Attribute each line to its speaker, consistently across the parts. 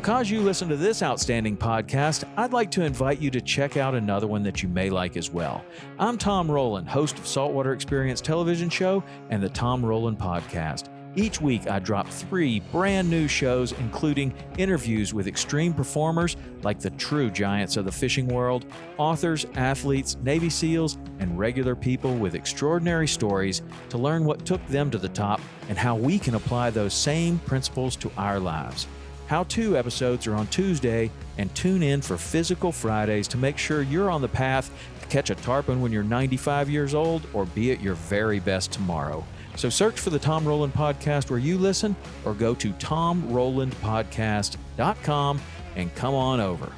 Speaker 1: because you listen to this outstanding podcast, I'd like to invite you to check out another one that you may like as well. I'm Tom Rowland, host of Saltwater Experience television show and the Tom Rowland podcast. Each week, I drop 3 brand new shows, including interviews with extreme performers like the true giants of the fishing world, authors, athletes, Navy SEALs, and regular people with extraordinary stories to learn what took them to the top and how we can apply those same principles to our lives. How-to episodes are on Tuesday, and tune in for Physical Fridays to make sure you're on the path to catch a tarpon when you're 95 years old or be at your very best tomorrow. So search for the Tom Rowland Podcast where you listen, or go to tomrowlandpodcast.com and come on over.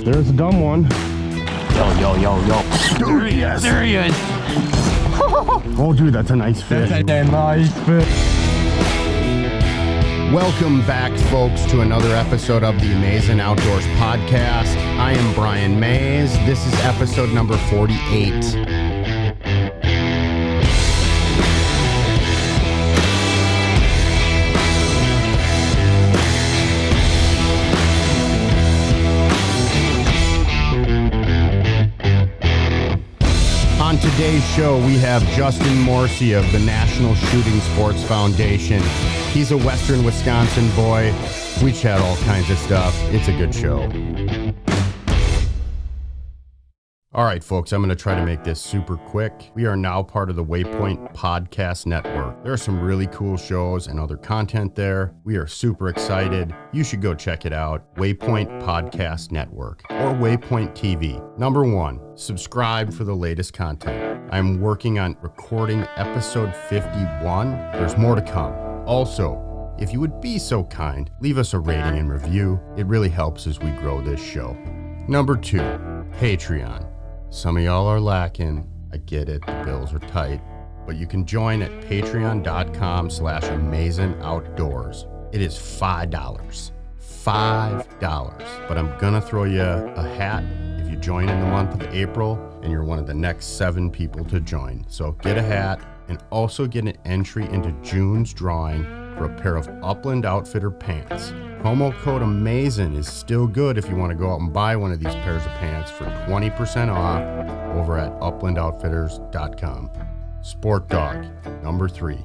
Speaker 2: There's a dumb one.
Speaker 3: Yo. There he is.
Speaker 2: Oh, dude, that's a nice fish.
Speaker 3: That's a nice fish.
Speaker 4: Welcome back, folks, to another episode of the Amazing Outdoors Podcast. I am Brian Mays. This is episode number 48. On today's show, we have Justin Morrissey of the National Shooting Sports Foundation. He's a Western Wisconsin boy. We chat all kinds of stuff. It's a good show. All right, folks, I'm going to try to make this super quick. We are now part of the Waypoint Podcast Network. There are some really cool shows and other content there. We are super excited. You should go check it out. Waypoint Podcast Network or Waypoint TV. Number 1, subscribe for the latest content. I'm working on recording episode 51. There's more to come. Also, if you would be so kind, leave us a rating and review. It really helps as we grow this show. Number 2, Patreon. Some of y'all are lacking. I get it, the bills are tight. But you can join at patreon.com/amazingoutdoors. It is $5. $5. But I'm gonna throw you a hat if you join in the month of April, and you're one of the next 7 people to join. So get a hat and also get an entry into June's drawing for a pair of Uplnd Outfitter pants. Promo code AMAZING is still good if you want to go out and buy one of these pairs of pants for 20% off over at uplandoutfitters.com. Sport Dog, number 3.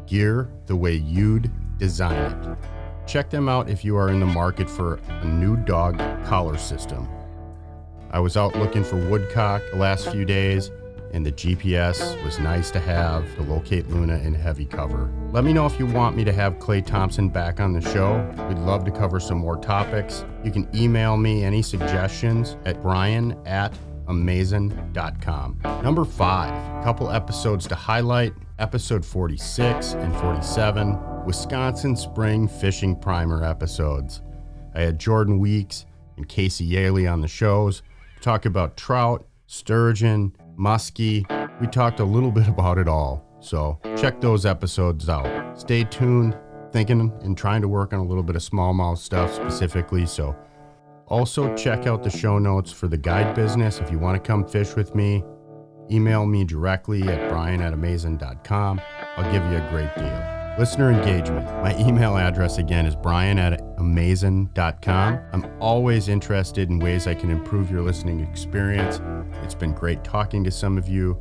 Speaker 4: Gear the way you'd design it. Check them out if you are in the market for a new dog collar system. I was out looking for woodcock the last few days, and the GPS was nice to have to locate Luna in heavy cover. Let me know if you want me to have Clay Thompson back on the show. We'd love to cover some more topics. You can email me any suggestions at brian@amazing.com. Number 5, couple episodes to highlight. Episode 46 and 47, Wisconsin Spring Fishing Primer episodes. I had Jordan Weeks and Casey Yaley on the shows to talk about trout, sturgeon, muskie. We talked a little bit about it all, so check those episodes out. Stay tuned, thinking and trying to work on a little bit of smallmouth stuff specifically, so also check out the show notes for the guide business. If you want to come fish with me, email me directly at brian@amazing.com. I'll give you a great deal. Listener engagement. My email address again is brian@amazing.com. I'm always interested in ways I can improve your listening experience. It's been great talking to some of you.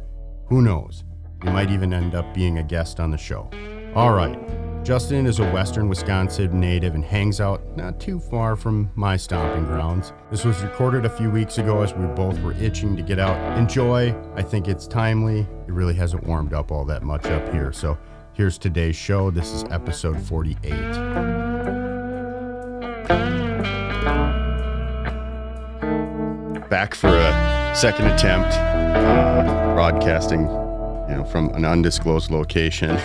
Speaker 4: Who knows? You might even end up being a guest on the show. All right. Justin is a Western Wisconsin native and hangs out not too far from my stomping grounds. This was recorded a few weeks ago as we both were itching to get out. Enjoy. I think it's timely. It really hasn't warmed up all that much up here, so here's today's show. This is episode 48. Back for a second attempt, broadcasting, from an undisclosed location.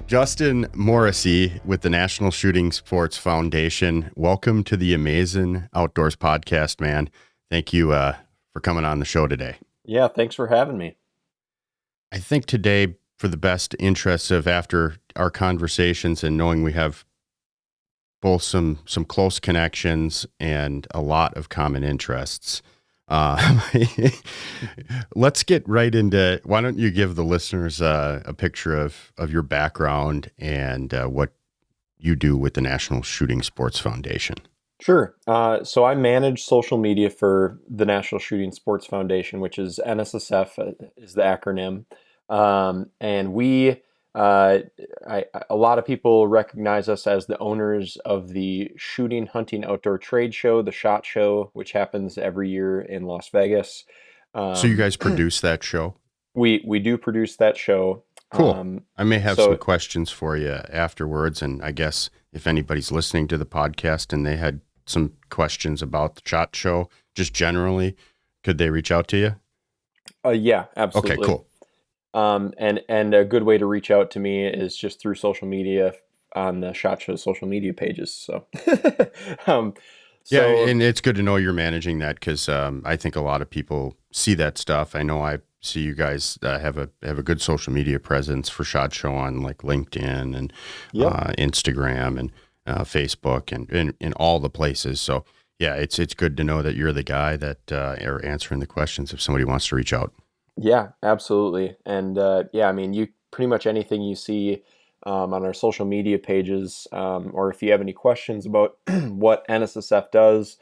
Speaker 4: Justin Morrissey with the National Shooting Sports Foundation. Welcome to the Amazing Outdoors Podcast, man. Thank you for coming on the show today.
Speaker 5: Yeah, thanks for having me.
Speaker 4: I think today, for the best interests of after our conversations and knowing we have both some close connections and a lot of common interests, Uh, let's get right into, why don't you give the listeners a picture of your background and what you do with the National Shooting Sports Foundation?
Speaker 5: Sure. So I manage social media for the National Shooting Sports Foundation, which is NSSF is the acronym. And we, a lot of people recognize us as the owners of the Shooting Hunting Outdoor Trade Show, the SHOT Show, which happens every year in Las Vegas.
Speaker 4: So you guys produce that show?
Speaker 5: We do produce that show.
Speaker 4: Cool. I may have
Speaker 5: so-
Speaker 4: some questions for you afterwards. And I guess if anybody's listening to the podcast and they had some questions about the SHOT Show, just generally, could they reach out to you?
Speaker 5: Yeah, absolutely.
Speaker 4: Okay, cool.
Speaker 5: And a good way to reach out to me is just through social media on the SHOT Show social media pages. So,
Speaker 4: Yeah, and it's good to know you're managing that because I think a lot of people see that stuff. I know I see you guys have a good social media presence for SHOT Show on like LinkedIn and Instagram and Facebook and in all the places. So yeah, it's good to know that you're the guy that are answering the questions if somebody wants to reach out.
Speaker 5: Yeah, absolutely. And I mean, you pretty much anything you see on our social media pages, or if you have any questions about what NSSF does,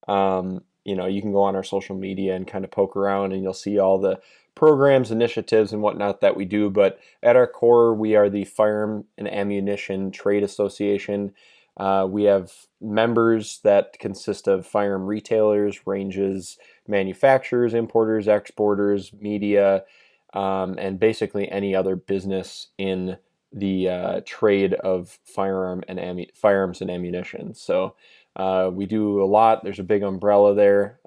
Speaker 5: you can go on our social media and kind of poke around and you'll see all the programs, initiatives, and whatnot that we do. But at our core, we are the Firearm and Ammunition Trade Association. We have members that consist of firearm retailers, ranges, manufacturers, importers, exporters, media, and basically any other business in the trade of firearms and ammunition. So we do a lot. There's a big umbrella there.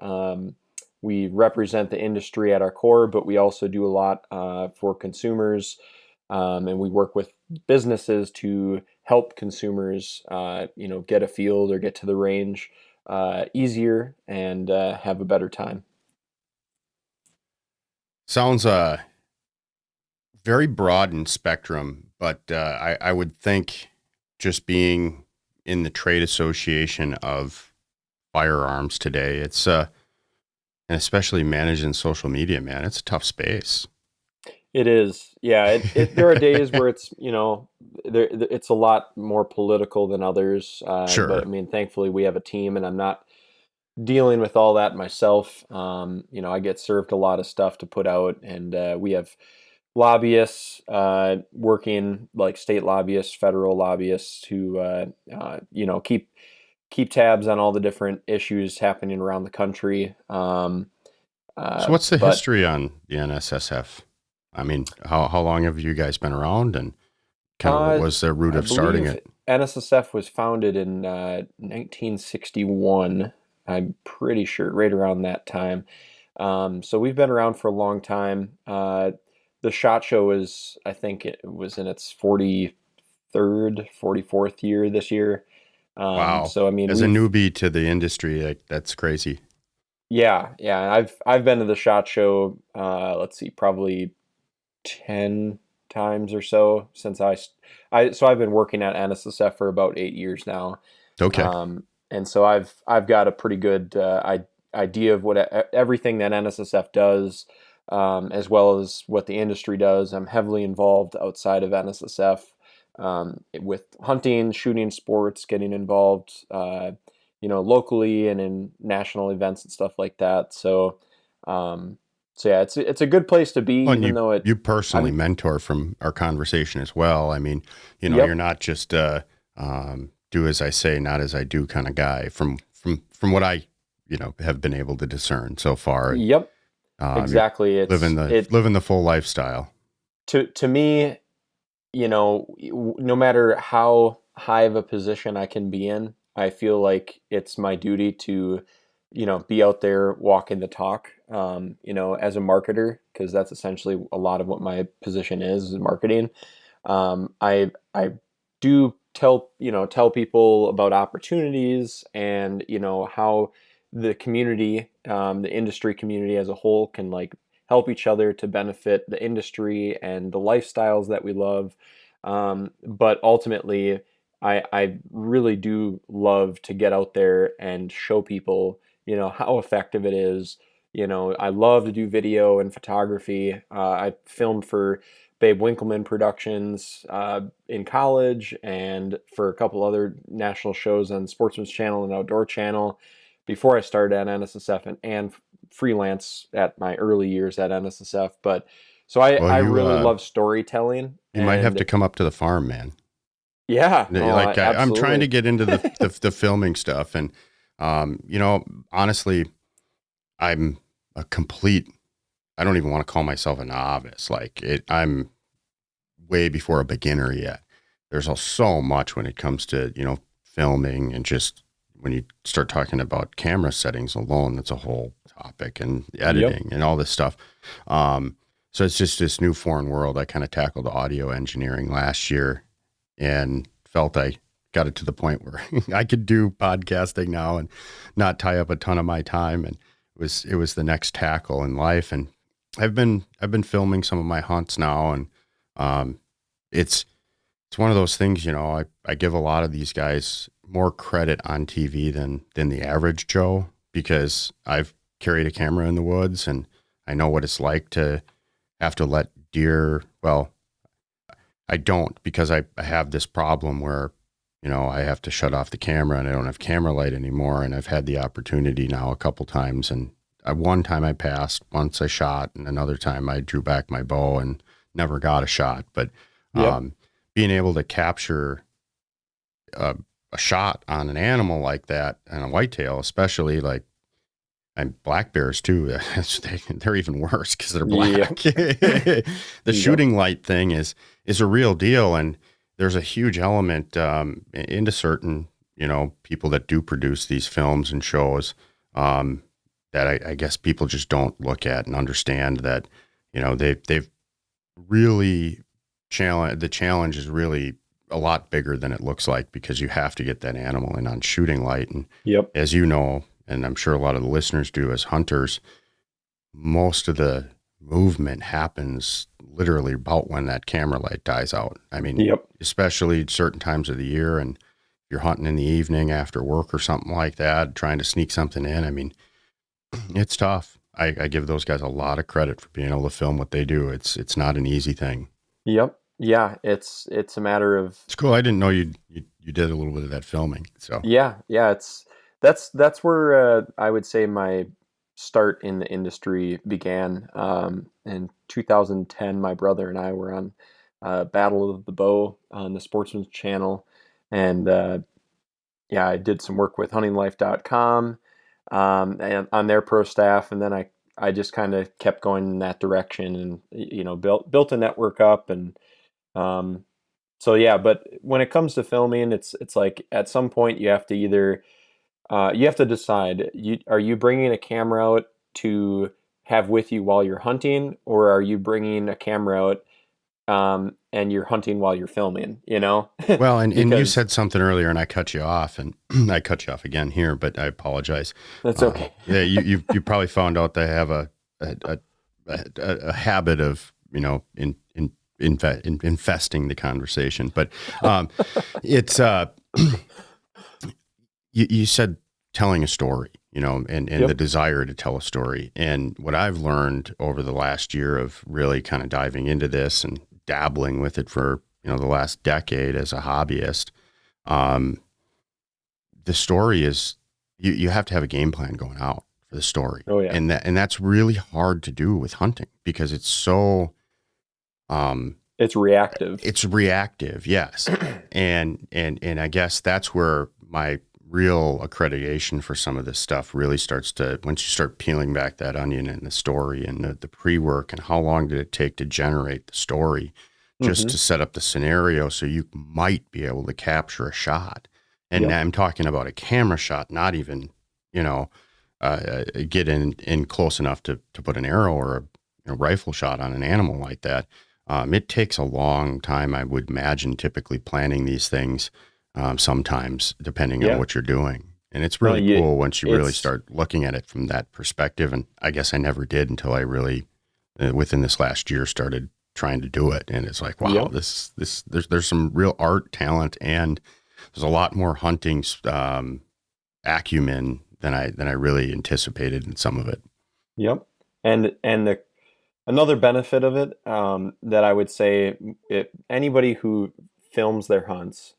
Speaker 5: We represent the industry at our core, but we also do a lot for consumers, and we work with businesses to help consumers, get a field or get to the range easier and have a better time.
Speaker 4: Sounds very broad in spectrum, but I would think just being in the trade association of firearms today, it's and especially managing social media, man, it's a tough space.
Speaker 5: It is. Yeah. There are days where it's, it's a lot more political than others.
Speaker 4: Sure.
Speaker 5: But I mean, thankfully we have a team and I'm not dealing with all that myself. I get served a lot of stuff to put out and we have lobbyists working like state lobbyists, federal lobbyists who, keep tabs on all the different issues happening around the country.
Speaker 4: So what's the history on the NSSF? I mean, how long have you guys been around and kind of what was the root of starting it?
Speaker 5: NSSF was founded in 1961, I'm pretty sure, right around that time. So we've been around for a long time. The SHOT Show is, I think it was in its 43rd, 44th year this year.
Speaker 4: Wow.
Speaker 5: So I mean,
Speaker 4: as a newbie to the industry, that's crazy.
Speaker 5: Yeah. I've been to the SHOT Show. Let's see, probably 10 times or so since so I've been working at NSSF for about 8 years now.
Speaker 4: Okay.
Speaker 5: And so I've got a pretty good idea of what everything that NSSF does, as well as what the industry does. I'm heavily involved outside of NSSF. With hunting, shooting sports, getting involved, locally and in national events and stuff like that. So yeah, it's a good place to be,
Speaker 4: well,
Speaker 5: even though
Speaker 4: you personally mentor from our conversation as well. I mean, you're not just do as I say, not as I do kind of guy from what I have been able to discern so far.
Speaker 5: Yep, exactly. It's
Speaker 4: living the full lifestyle.
Speaker 5: To me, no matter how high of a position I can be in, I feel like it's my duty to, be out there walking the talk, as a marketer, because that's essentially a lot of what my position is marketing. I do tell people about opportunities and, how the community, the industry community as a whole can help each other to benefit the industry and the lifestyles that we love. But ultimately, I really do love to get out there and show people, how effective it is, I love to do video and photography. I filmed for Babe Winkleman Productions in college, and for a couple other national shows on Sportsman's Channel and Outdoor Channel before I started at NSSF, and freelance at my early years at NSSF. But so I really love storytelling.
Speaker 4: You might have to come up to the farm, man.
Speaker 5: Yeah,
Speaker 4: I'm trying to
Speaker 5: absolutely.
Speaker 4: get into the filming stuff, and honestly, I'm a complete. I don't even want to call myself a novice. I'm way before a beginner yet. There's so much when it comes to filming, and just when you start talking about camera settings alone, that's a whole topic, and editing and all this stuff. So it's just this new foreign world. I kind of tackled audio engineering last year, and felt I got it to the point where I could do podcasting now and not tie up a ton of my time. And it was the next tackle in life. And I've been filming some of my hunts now, and it's one of those things, I give a lot of these guys more credit on TV than the average Joe, because I've carried a camera in the woods, and I know what it's like to have to let deer, well, I don't, because I have this problem where, I have to shut off the camera, and I don't have camera light anymore. And I've had the opportunity now a couple times, and one time I passed, once I shot, and another time I drew back my bow and never got a shot. But being able to capture a shot on an animal like that, and a whitetail, especially, and black bears too, they're even worse because they're black. The shooting light thing is a real deal. And there's a huge element into certain, people that do produce these films and shows that I guess people just don't look at and understand that, they've really the challenge is really a lot bigger than it looks like, because you have to get that animal in on shooting light. And as you know, and I'm sure a lot of the listeners do as hunters, most of the movement happens literally about when that camera light dies out. I mean, especially certain times of the year, and you're hunting in the evening after work or something like that, trying to sneak something in. I mean, it's tough. I give those guys a lot of credit for being able to film what they do. It's not an easy thing.
Speaker 5: Yep. Yeah, it's a matter of.
Speaker 4: It's cool. I didn't know you did a little bit of that filming. So
Speaker 5: yeah, that's where I would say my start in the industry began. In 2010, my brother and I were on Battle of the Bow on the Sportsman's Channel, and I did some work with huntinglife.com and on their pro staff, and then I just kind of kept going in that direction, and built a network up, and but when it comes to filming, it's like at some point you have to either you have to decide, are you bringing a camera out to have with you while you're hunting, or are you bringing a camera out and you're hunting while you're filming,
Speaker 4: Well, and you said something earlier, and I cut you off, and I cut you off again here, but I apologize.
Speaker 5: That's okay.
Speaker 4: Yeah, you probably found out that I have a habit of, infesting the conversation, but it's you said telling a story, and the desire to tell a story. And what I've learned over the last year of really kind of diving into this and dabbling with it for, the last decade as a hobbyist, the story is, you have to have a game plan going out for the story.
Speaker 5: Oh yeah.
Speaker 4: And that's really hard to do with hunting, because it's so,
Speaker 5: it's reactive.
Speaker 4: It's reactive. Yes. and I guess that's where my real accreditation for some of this stuff really starts to, once you start peeling back that onion and the story and the pre-work, and how long did it take to generate the story just to set up the scenario so you might be able to capture a shot. And I'm talking about a camera shot, not even, get in close enough to put an arrow or a rifle shot on an animal like that. It takes a long time, I would imagine, typically planning these things, sometimes depending on what you're doing. And it's really cool once you really start looking at it from that perspective. And I guess I never did until I really, within this last year, started trying to do it. And it's like, wow, there's some real art, talent, and there's a lot more hunting acumen than I really anticipated in some of it.
Speaker 5: Yep. And the another benefit of it, that I would say, anybody who films their hunts,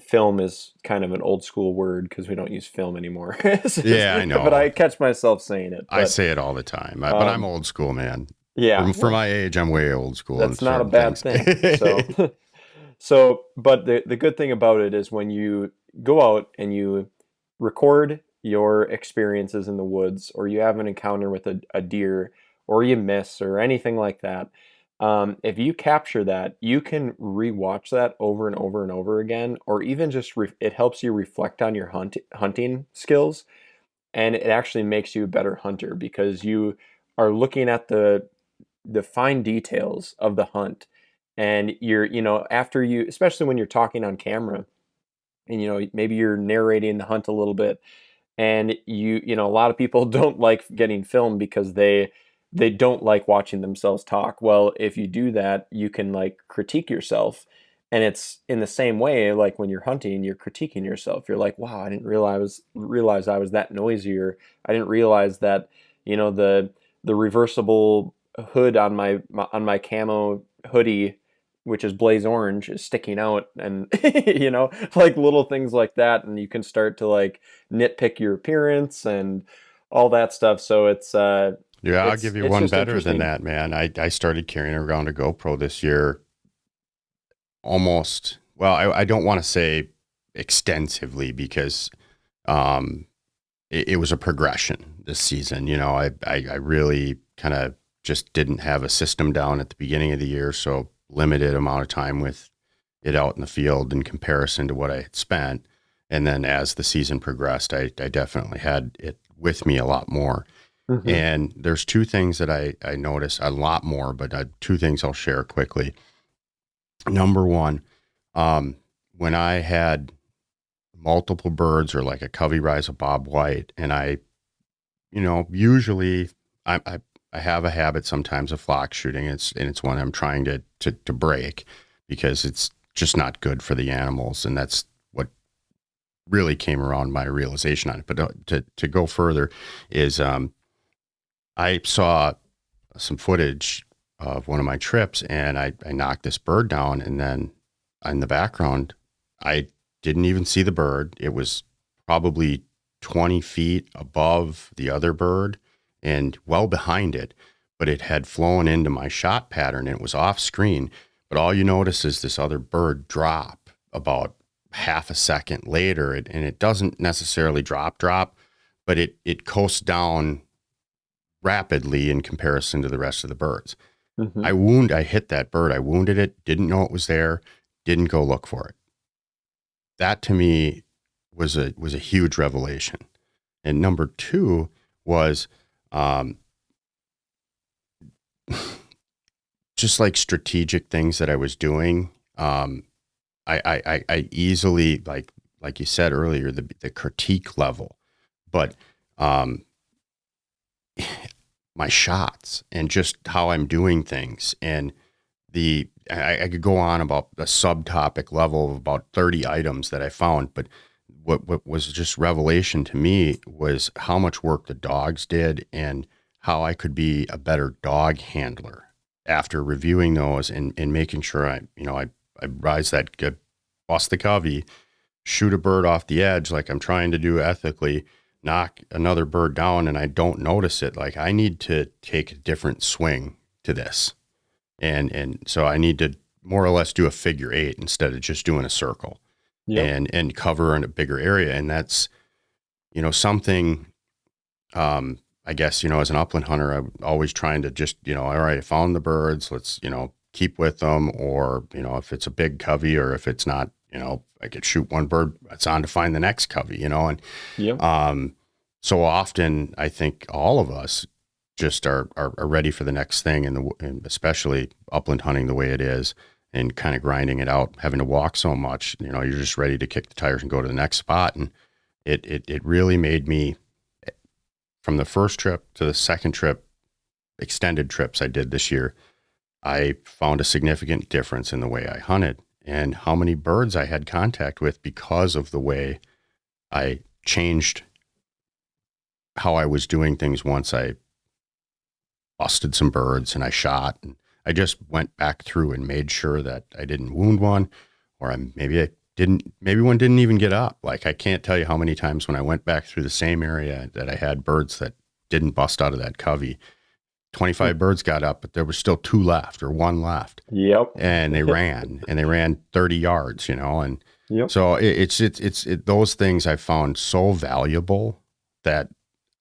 Speaker 5: film is kind of an old school word because we don't use film anymore.
Speaker 4: Yeah, I
Speaker 5: But
Speaker 4: know.
Speaker 5: I catch myself saying it.
Speaker 4: I
Speaker 5: But
Speaker 4: say it all the time, but I'm old school, man.
Speaker 5: yeah,
Speaker 4: For my age, I'm way old school in
Speaker 5: that's not a
Speaker 4: certain
Speaker 5: bad
Speaker 4: things.
Speaker 5: thing. So, but the good thing about it is when you go out and you record your experiences in the woods, or you have an encounter with a deer, or you miss, or anything like that, if you capture that, you can rewatch that over and over and over again, or even just it helps you reflect on your hunting skills, and it actually makes you a better hunter because you are looking at the fine details of the hunt, and after you, especially when you're talking on camera, and maybe you're narrating the hunt a little bit, and a lot of people don't like getting filmed because they don't like watching themselves talk. Well, if you do that, you can like critique yourself, and it's in the same way like when you're hunting, you're critiquing yourself. You're like, wow, I didn't realize I was that noisy, or I didn't realize that the reversible hood on my camo hoodie, which is blaze orange, is sticking out, and like little things like that, and you can start to like nitpick your appearance and all that stuff. So
Speaker 4: Yeah, I'll give you
Speaker 5: it's
Speaker 4: one
Speaker 5: just
Speaker 4: better than
Speaker 5: interesting.
Speaker 4: that, man. I started carrying around a GoPro this year almost, well, I don't want to say extensively because it was a progression this season. I really kind of just didn't have a system down at the beginning of the year, so limited amount of time with it out in the field in comparison to what I had spent. And then as the season progressed, I definitely had it with me a lot more.
Speaker 5: Hmm.
Speaker 4: And there's two things that I noticed, a lot more, but two things I'll share quickly. Number one, when I had multiple birds or like a covey rise of Bob White, and usually I have a habit sometimes of flock shooting. It's one I'm trying to break because it's just not good for the animals, and that's what really came around my realization on it. But to go further is I saw some footage of one of my trips, and I knocked this bird down, and then in the background, I didn't even see the bird. It was probably 20 feet above the other bird and well behind it, but it had flown into my shot pattern and it was off screen. But all you notice is this other bird drop about half a second later, and it doesn't necessarily drop, but it coasts down rapidly in comparison to the rest of the birds.
Speaker 5: Hmm.
Speaker 4: I hit that bird. I wounded it, didn't know it was there, didn't go look for it. That to me was a huge revelation. And number two was just like strategic things that I was doing. I easily, like you said earlier, the critique level, but my shots and just how I'm doing things, and I could go on about the subtopic level of about 30 items that I found, but what was just revelation to me was how much work the dogs did and how I could be a better dog handler after reviewing those and making sure I rise that good, bust the covey, shoot a bird off the edge like I'm trying to do ethically, knock another bird down, and I don't notice it. Like I need to take a different swing to this. And so I need to more or less do a figure eight instead of just doing a circle
Speaker 5: Yep.
Speaker 4: and cover in a bigger area. And that's, something, I guess, as an upland hunter, I'm always trying to just, all right, I found the birds, let's, keep with them. Or, if it's a big covey or if it's not, I could shoot one bird, it's on to find the next covey, and,
Speaker 5: Yep.
Speaker 4: so often I think all of us just are ready for the next thing, and especially upland hunting the way it is and kind of grinding it out, having to walk so much, you're just ready to kick the tires and go to the next spot. And it really made me, from the first trip to the second trip, extended trips I did this year, I found a significant difference in the way I hunted and how many birds I had contact with because of the way I changed how I was doing things once I busted some birds and I shot, and I just went back through and made sure that I didn't wound one, or maybe one didn't even get up. Like, I can't tell you how many times when I went back through the same area that I had birds that didn't bust out of that covey. 25 birds got up, but there was still 2 left or 1 left.
Speaker 5: Yep.
Speaker 4: And they ran 30 yards, and
Speaker 5: Yep.
Speaker 4: so it's those things I found so valuable that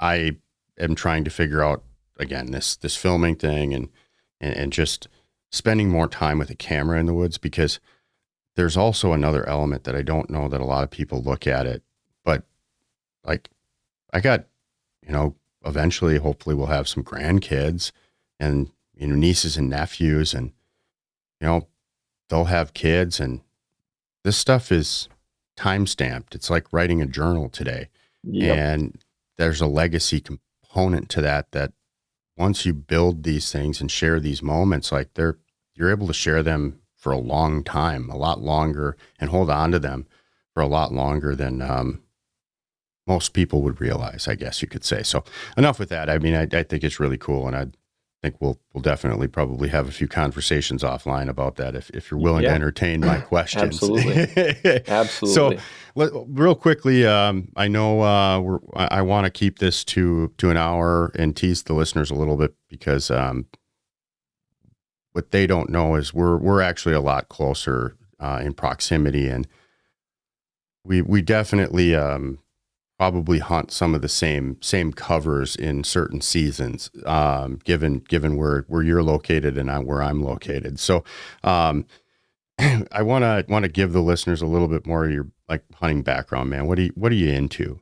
Speaker 4: I am trying to figure out, again, this filming thing and just spending more time with a camera in the woods, because there's also another element that I don't know that a lot of people look at it, but like, I got, eventually, hopefully we'll have some grandkids and, nieces and nephews, and, they'll have kids, and this stuff is time stamped. It's like writing a journal today.
Speaker 5: Yep.
Speaker 4: And there's a legacy component to that once you build these things and share these moments, like you're able to share them for a long time, a lot longer, and hold on to them for a lot longer than most people would realize, I guess you could say. So enough with that. I mean, I think it's really cool, and I think we'll definitely probably have a few conversations offline about that if you're willing to entertain my questions.
Speaker 5: Absolutely. Absolutely.
Speaker 4: So real quickly, I know I want to keep this to an hour and tease the listeners a little bit, because what they don't know is we're actually a lot closer in proximity, and we definitely probably hunt some of the same covers in certain seasons, given where you are located and where I'm located. So I want to give the listeners a little bit more of your hunting background, man. What are you into?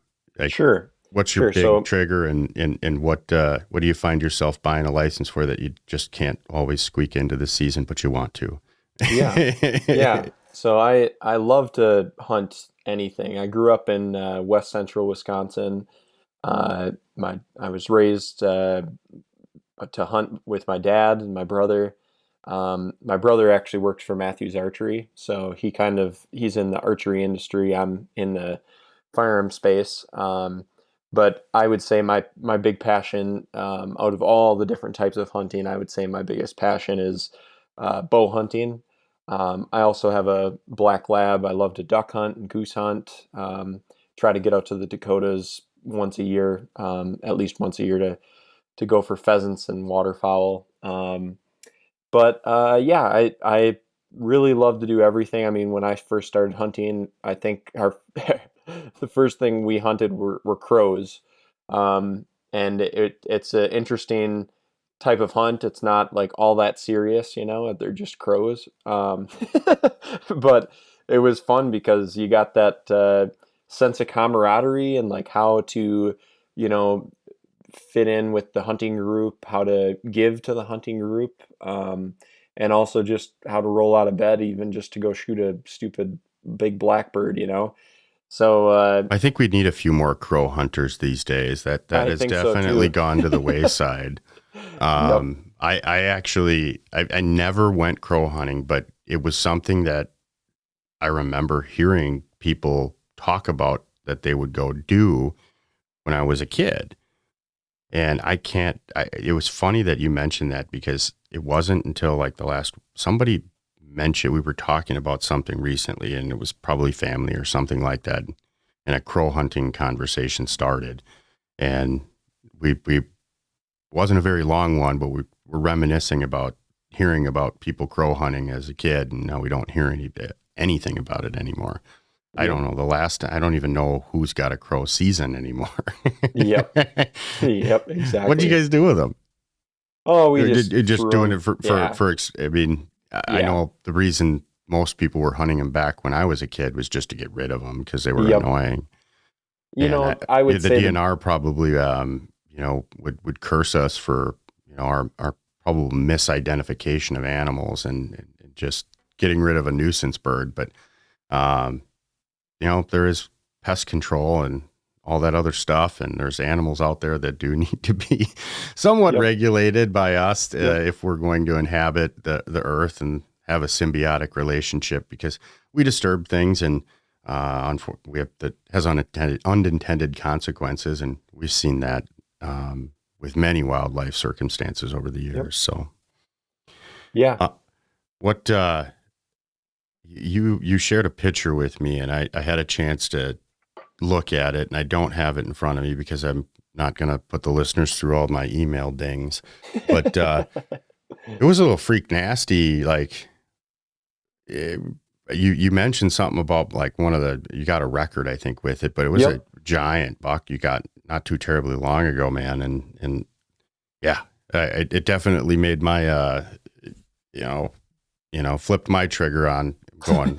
Speaker 5: Sure.
Speaker 4: What's your big trigger, and what do you find yourself buying a license for that you just can't always squeak into the season, but you want to?
Speaker 5: Yeah. So I love to hunt anything. I grew up in west central Wisconsin. I was raised to hunt with my dad and my brother. My brother actually worked for Matthews Archery, so he's in the archery industry. I'm in the firearm space. But I would say my big passion, out of all the different types of hunting, I would say my biggest passion is bow hunting. I also have a black lab. I love to duck hunt and goose hunt. Try to get out to the Dakotas once a year, at least once a year, to go for pheasants and waterfowl. But I really love to do everything. I mean, when I first started hunting, I think the first thing we hunted were crows. And it's an interesting type of hunt. It's not like all that serious, they're just crows. But it was fun because you got that sense of camaraderie and like how to, fit in with the hunting group, how to give to the hunting group, and also just how to roll out of bed, even just to go shoot a stupid big blackbird, So
Speaker 4: I think we need a few more crow hunters these days. That has definitely gone to the wayside.
Speaker 5: Yep.
Speaker 4: I never went crow hunting, but it was something that I remember hearing people talk about that they would go do when I was a kid. And it was funny that you mentioned that, because it wasn't until somebody mentioned, we were talking about something recently, and it was probably family or something like that. And a crow hunting conversation started, and we wasn't a very long one, but we were reminiscing about hearing about people crow hunting as a kid, and now we don't hear anything about it anymore. Yeah. I don't know I don't even know who's got a crow season anymore.
Speaker 5: Yep, exactly.
Speaker 4: What did you guys do with them?
Speaker 5: Oh, we
Speaker 4: just doing it for. I mean,
Speaker 5: Yeah.
Speaker 4: I know the reason most people were hunting them back when I was a kid was just to get rid of them because they were annoying.
Speaker 5: I would
Speaker 4: the
Speaker 5: say
Speaker 4: DNR probably, would curse us for, our probable misidentification of animals and just getting rid of a nuisance bird. But, there is pest control and all that other stuff. And there's animals out there that do need to be somewhat regulated by us if we're going to inhabit the earth and have a symbiotic relationship, because we disturb things. And we have that has unintended consequences, and we've seen that with many wildlife circumstances over the years. Yep. So,
Speaker 5: yeah.
Speaker 4: What you shared a picture with me, and I had a chance to look at it, and I don't have it in front of me because I'm not going to put the listeners through all my email dings, but it was a little freak nasty. Like you mentioned something about like you got a record, I think, with it, but it was a giant buck you got not too terribly long ago, man. And yeah, it definitely made my, flipped my trigger on going,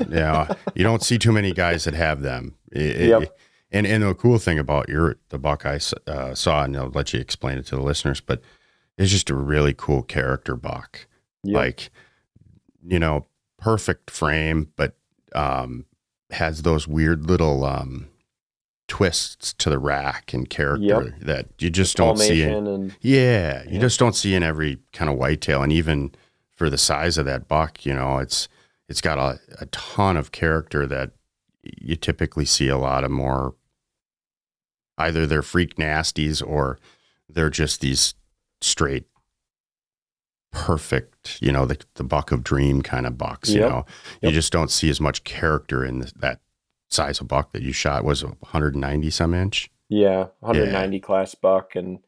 Speaker 4: you don't see too many guys that have them. And the cool thing about the buck I saw, and I'll let you explain it to the listeners, but it's just a really cool character buck. Yep. Like, perfect frame, but has those weird little twists to the rack and character that you just don't see you just don't see in every kind of whitetail. And even for the size of that buck, it's got a ton of character that you typically see a lot of more. Either they're freak nasties or they're just these straight perfect, the buck of dream kind of bucks. You just don't see as much character in that size of buck that you shot. Was 190 some inch?
Speaker 5: 190 class buck. And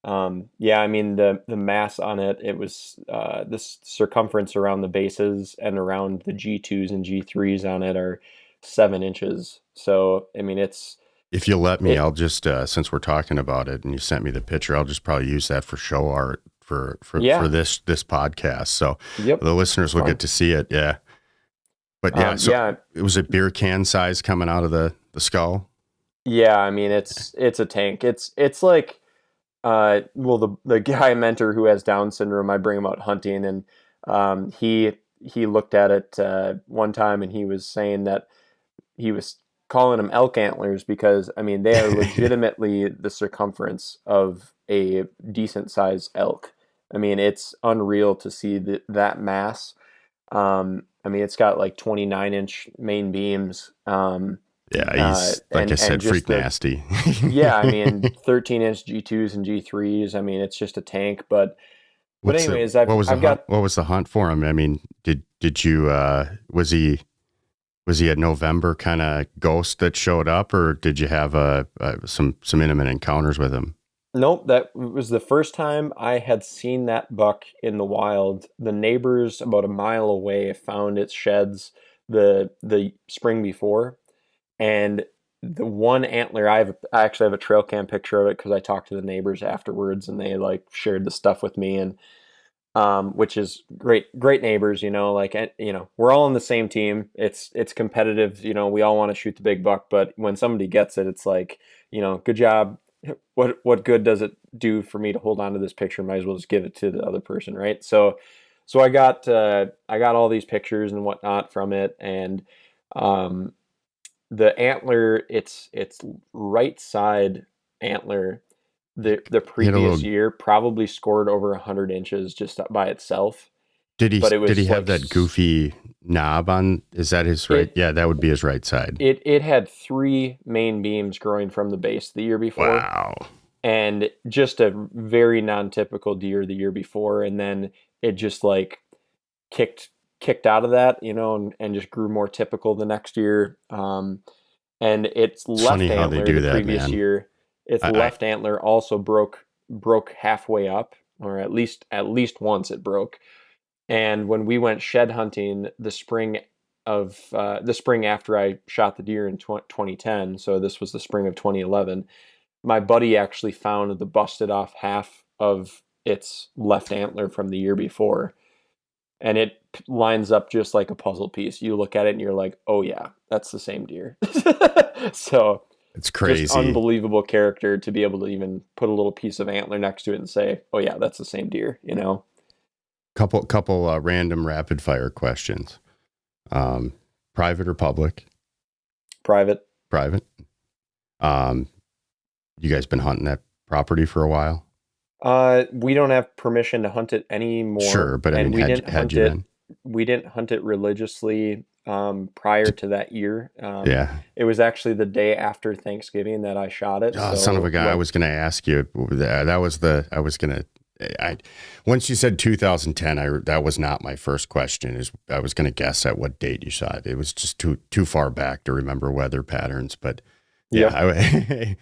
Speaker 5: I mean the mass on it was this circumference around the bases and around the G2s and G3s on it are 7 inches. So I mean
Speaker 4: if you'll let me, I'll just since we're talking about it and you sent me the picture, I'll just probably use that for show art for this podcast. So the listeners will get to see it. Yeah. But it was a beer can size coming out of the skull.
Speaker 5: Yeah. I mean, it's a tank. It's like, the guy mentor who has Down syndrome, I bring him out hunting, and he looked at it one time, and he was saying that he was calling them elk antlers because, I mean, they are legitimately the circumference of a decent sized elk. I mean, it's unreal to see that mass. I mean, it's got like 29-inch main beams.
Speaker 4: He's like I said, freak nasty.
Speaker 5: I mean, 13-inch G2s and G3s. I mean, it's just a tank. But anyways,
Speaker 4: what was the hunt for him? I mean, did you was he a November kind of ghost that showed up, or did you have some intimate encounters with him?
Speaker 5: Nope, that was the first time I had seen that buck in the wild. The neighbors about a mile away found its sheds the spring before, and the one antler I actually have a trail cam picture of it because I talked to the neighbors afterwards, and they like shared the stuff with me, and which is great neighbors, we're all on the same team. It's competitive, we all want to shoot the big buck, but when somebody gets it, it's like, good job. What good does it do for me to hold on to this picture? Might as well just give it to the other person, right? So I got all these pictures and whatnot from it, and the antler, it's right side antler. The previous year probably scored over 100 inches just by itself.
Speaker 4: Did he have that goofy knob on? Is that his right? That would be his right side.
Speaker 5: It had 3 main beams growing from the base the year before.
Speaker 4: Wow.
Speaker 5: And just a very non-typical deer the year before, and then it just like kicked out of that, and just grew more typical the next year. And its left antler the previous year. Its left antler also broke halfway up, or at least once it broke. And when we went shed hunting the spring after I shot the deer in 2010, so this was the spring of 2011, my buddy actually found the busted off half of its left antler from the year before. And it lines up just like a puzzle piece. You look at it and you're like, oh yeah, that's the same deer. So
Speaker 4: it's crazy.
Speaker 5: Just unbelievable character to be able to even put a little piece of antler next to it and say, oh yeah, that's the same deer,
Speaker 4: Couple random rapid fire questions. Private or public?
Speaker 5: Private.
Speaker 4: You guys been hunting that property for a while?
Speaker 5: We don't have permission to hunt it anymore.
Speaker 4: Sure, but I mean, had you been?
Speaker 5: We didn't hunt it religiously prior to that year. It was actually the day after Thanksgiving that I shot it.
Speaker 4: Oh, son of a gun. I was going to ask you once you said 2010, that was not my first question. I was going to guess at what date you shot it. It was just too far back to remember weather patterns, but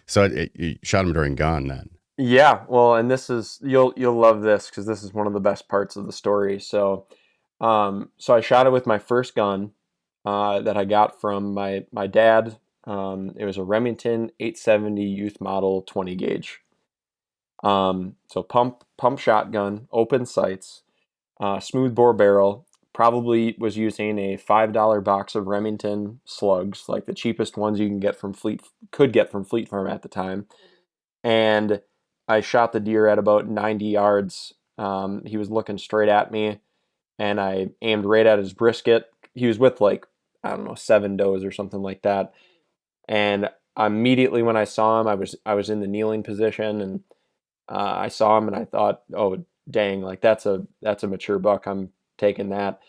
Speaker 4: so you shot him during gun then.
Speaker 5: Yeah. Well, and this is, you'll love this because this is one of the best parts of the story. So I shot it with my first gun that I got from my dad. It was a Remington 870 youth model 20 gauge. So pump shotgun, open sights, smooth bore barrel. Probably was using a $5 box of Remington slugs, like the cheapest ones you can get from Fleet Farm at the time. And I shot the deer at about 90 yards. He was looking straight at me, and I aimed right at his brisket. He was with 7 does or something like that. And immediately when I saw him, I was in the kneeling position, and I saw him and I thought, oh dang, that's a mature buck. I'm taking that.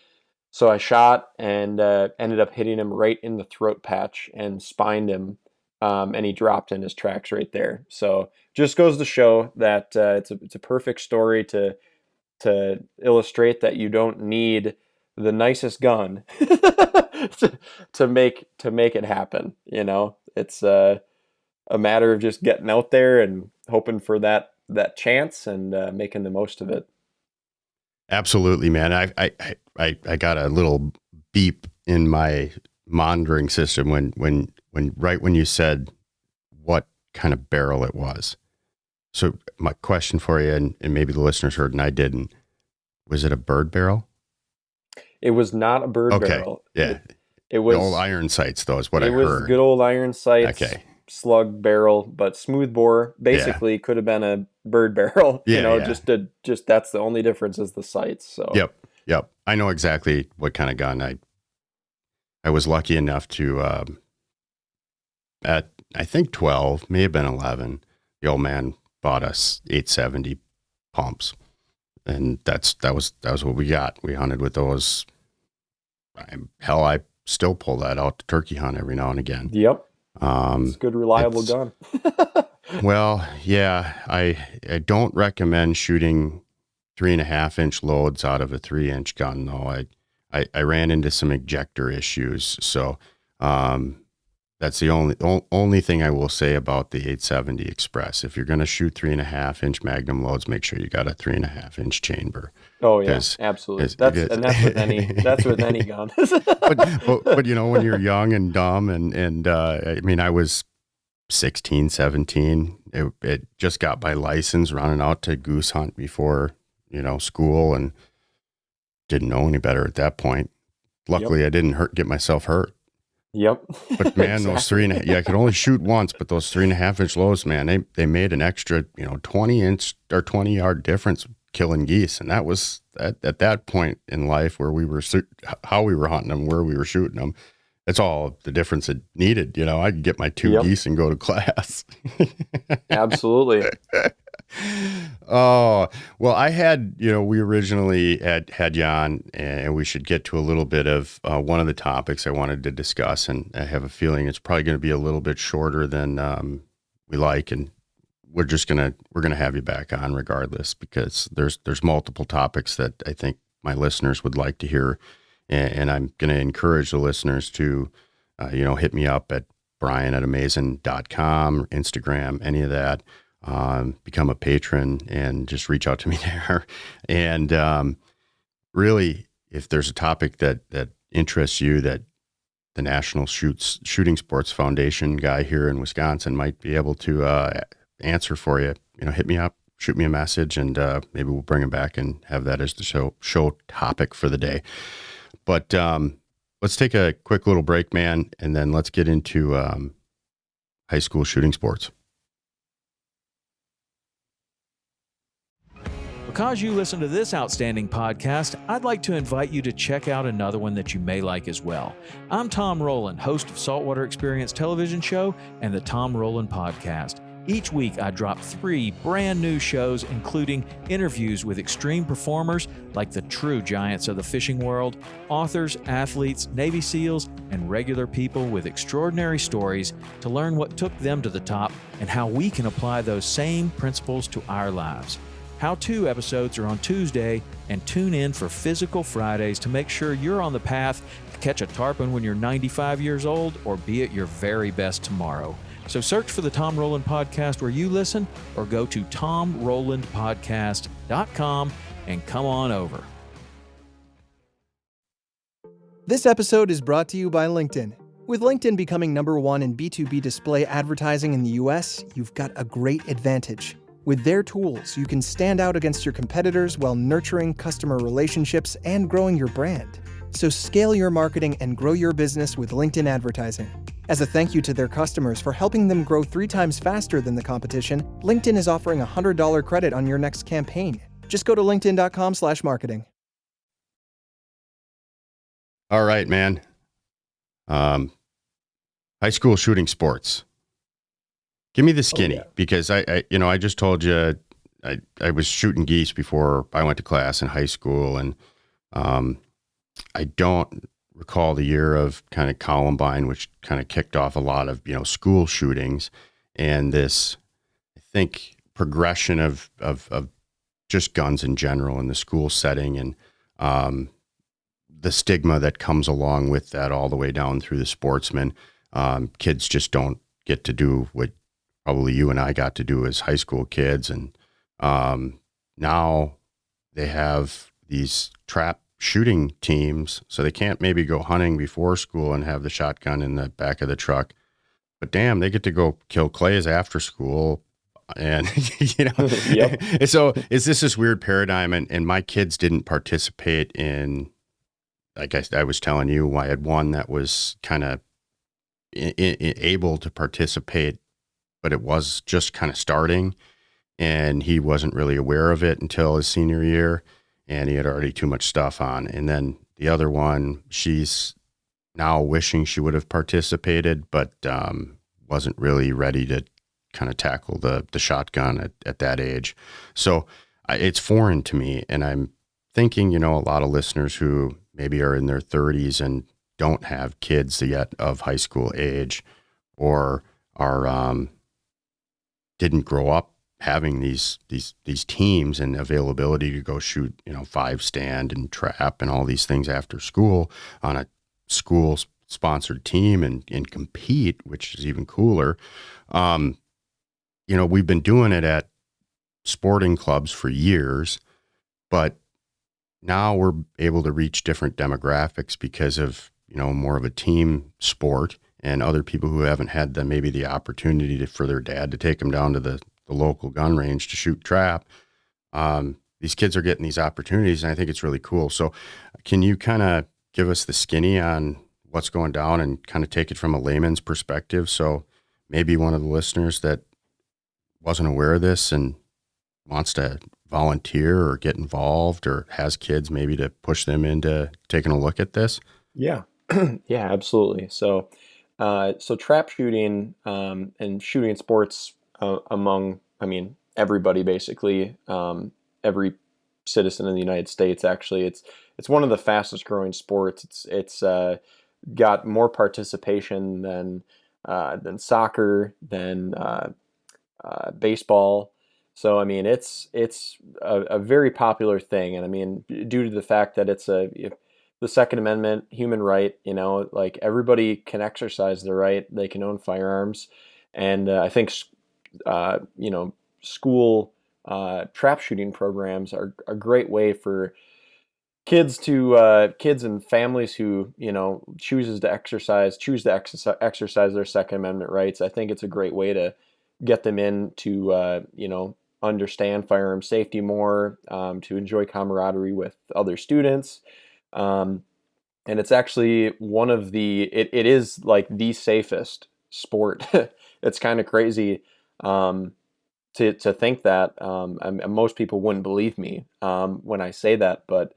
Speaker 5: So I shot and ended up hitting him right in the throat patch and spined him, and he dropped in his tracks right there. So just goes to show that it's a perfect story to illustrate that you don't need the nicest gun to make it happen. It's a matter of just getting out there and hoping for that chance and making the most of it.
Speaker 4: Absolutely, man. I got a little beep in my monitoring system when you said what kind of barrel it was. So my question for you, and maybe the listeners heard and I didn't, was it a bird barrel?
Speaker 5: It was not a bird barrel.
Speaker 4: Yeah.
Speaker 5: It was
Speaker 4: the old iron sights, though, is what I heard.
Speaker 5: It was good old iron sights. Okay. Slug barrel, but smooth bore basically could have been a bird barrel. Just that's the only difference is the sights. So
Speaker 4: yep. I know exactly what kind of gun I was lucky enough to at I think 12, may have been 11. The old man bought us 870 pumps, and that was what we got. We hunted with those. I still pull that out to turkey hunt every now and again.
Speaker 5: Yep. It's a good, reliable gun.
Speaker 4: Well, yeah, I don't recommend shooting 3.5-inch loads out of a 3-inch gun, though. I ran into some ejector issues, so that's the only thing I will say about the 870 Express. If you're going to shoot 3.5-inch Magnum loads, make sure you got a 3.5-inch chamber.
Speaker 5: Oh yeah, absolutely. That's with any gun.
Speaker 4: but when you're young and dumb and I mean, I was 16, 17. It just got my license, running out to goose hunt before school, and didn't know any better at that point. Luckily, I didn't get myself hurt.
Speaker 5: Yep.
Speaker 4: But man, those 3.5, I could only shoot once, but those 3.5-inch loads, man, they made an extra 20-inch or 20-yard difference killing geese. And that was at that point in life where how we were hunting them, where we were shooting them. That's all the difference it needed. I could get my 2 geese and go to class.
Speaker 5: Absolutely.
Speaker 4: Oh, well, I had, we originally had you on, and we should get to a little bit of one of the topics I wanted to discuss. And I have a feeling it's probably going to be a little bit shorter than we like. And we're going to have you back on regardless, because there's multiple topics that I think my listeners would like to hear. And I'm going to encourage the listeners to, hit me up at brian@amazon.com, Instagram, any of that. Become a patron and just reach out to me there. And really, if there's a topic that interests you, that the National Shooting Sports Foundation guy here in Wisconsin might be able to answer for you, hit me up, shoot me a message, and maybe we'll bring him back and have that as the show topic for the day. But let's take a quick little break, man, and then let's get into high school shooting sports.
Speaker 1: Because you listen to this outstanding podcast, I'd like to invite you to check out another one that you may like as well. I'm Tom Rowland, host of Saltwater Experience television show and the Tom Rowland podcast. Each week, I drop 3 brand new shows, including interviews with extreme performers like the true giants of the fishing world, authors, athletes, Navy SEALs, and regular people with extraordinary stories to learn what took them to the top and how we can apply those same principles to our lives. How-to episodes are on Tuesday, and tune in for Physical Fridays to make sure you're on the path to catch a tarpon when you're 95 years old or be at your very best tomorrow. So search for the Tom Rowland Podcast where you listen, or go to tomrowlandpodcast.com and come on over.
Speaker 6: This episode is brought to you by LinkedIn. With LinkedIn becoming #1 in B2B display advertising in the US, you've got a great advantage. With their tools, you can stand out against your competitors while nurturing customer relationships and growing your brand. So scale your marketing and grow your business with LinkedIn advertising. As a thank you to their customers for helping them grow 3 times faster than the competition, LinkedIn is offering a $100 credit on your next campaign. Just go to linkedin.com/marketing.
Speaker 4: All right, man. High school shooting sports. Give me the skinny, because I just told you I was shooting geese before I went to class in high school, and I don't recall the year of kind of Columbine, which kind of kicked off a lot of, school shootings, and this, I think, progression of just guns in general in the school setting, and the stigma that comes along with that all the way down through the sportsmen. Kids just don't get to do what probably you and I got to do as high school kids. And now they have these trap shooting teams, so they can't maybe go hunting before school and have the shotgun in the back of the truck. But damn, they get to go kill clays after school. And,
Speaker 5: Yep.
Speaker 4: So is this weird paradigm? And my kids didn't participate in, like I was telling you, I had one that was kind of able to participate, but it was just kind of starting, and he wasn't really aware of it until his senior year, and he had already too much stuff on. And then the other one, she's now wishing she would have participated, but wasn't really ready to kind of tackle the shotgun at that age. So it's foreign to me, and I'm thinking, a lot of listeners who maybe are in their 30s and don't have kids yet of high school age, or are didn't grow up having these teams and availability to go shoot, 5 stand and trap and all these things after school on a school sponsored team and compete, which is even cooler. We've been doing it at sporting clubs for years, but now we're able to reach different demographics because of, more of a team sport, and other people who haven't had maybe the opportunity for their dad to take them down to the local gun range to shoot trap. These kids are getting these opportunities, and I think it's really cool. So can you kind of give us the skinny on what's going down and kind of take it from a layman's perspective? So maybe one of the listeners that wasn't aware of this and wants to volunteer or get involved or has kids, maybe to push them into taking a look at this.
Speaker 5: Yeah. Yeah, absolutely. So trap shooting and shooting sports among, everybody basically, every citizen in the United States, actually, it's one of the fastest growing sports. It's got more participation than soccer, than baseball. So it's a very popular thing, and due to the fact that it's the Second Amendment, human right, like everybody can exercise their right, they can own firearms, and I think school trap shooting programs are a great way for kids and families who choose to exercise their Second Amendment rights. I think it's a great way to get them in to understand firearm safety more, to enjoy camaraderie with other students. And it's actually one of it is like the safest sport. It's kind of crazy to think that. And most people wouldn't believe me when I say that, but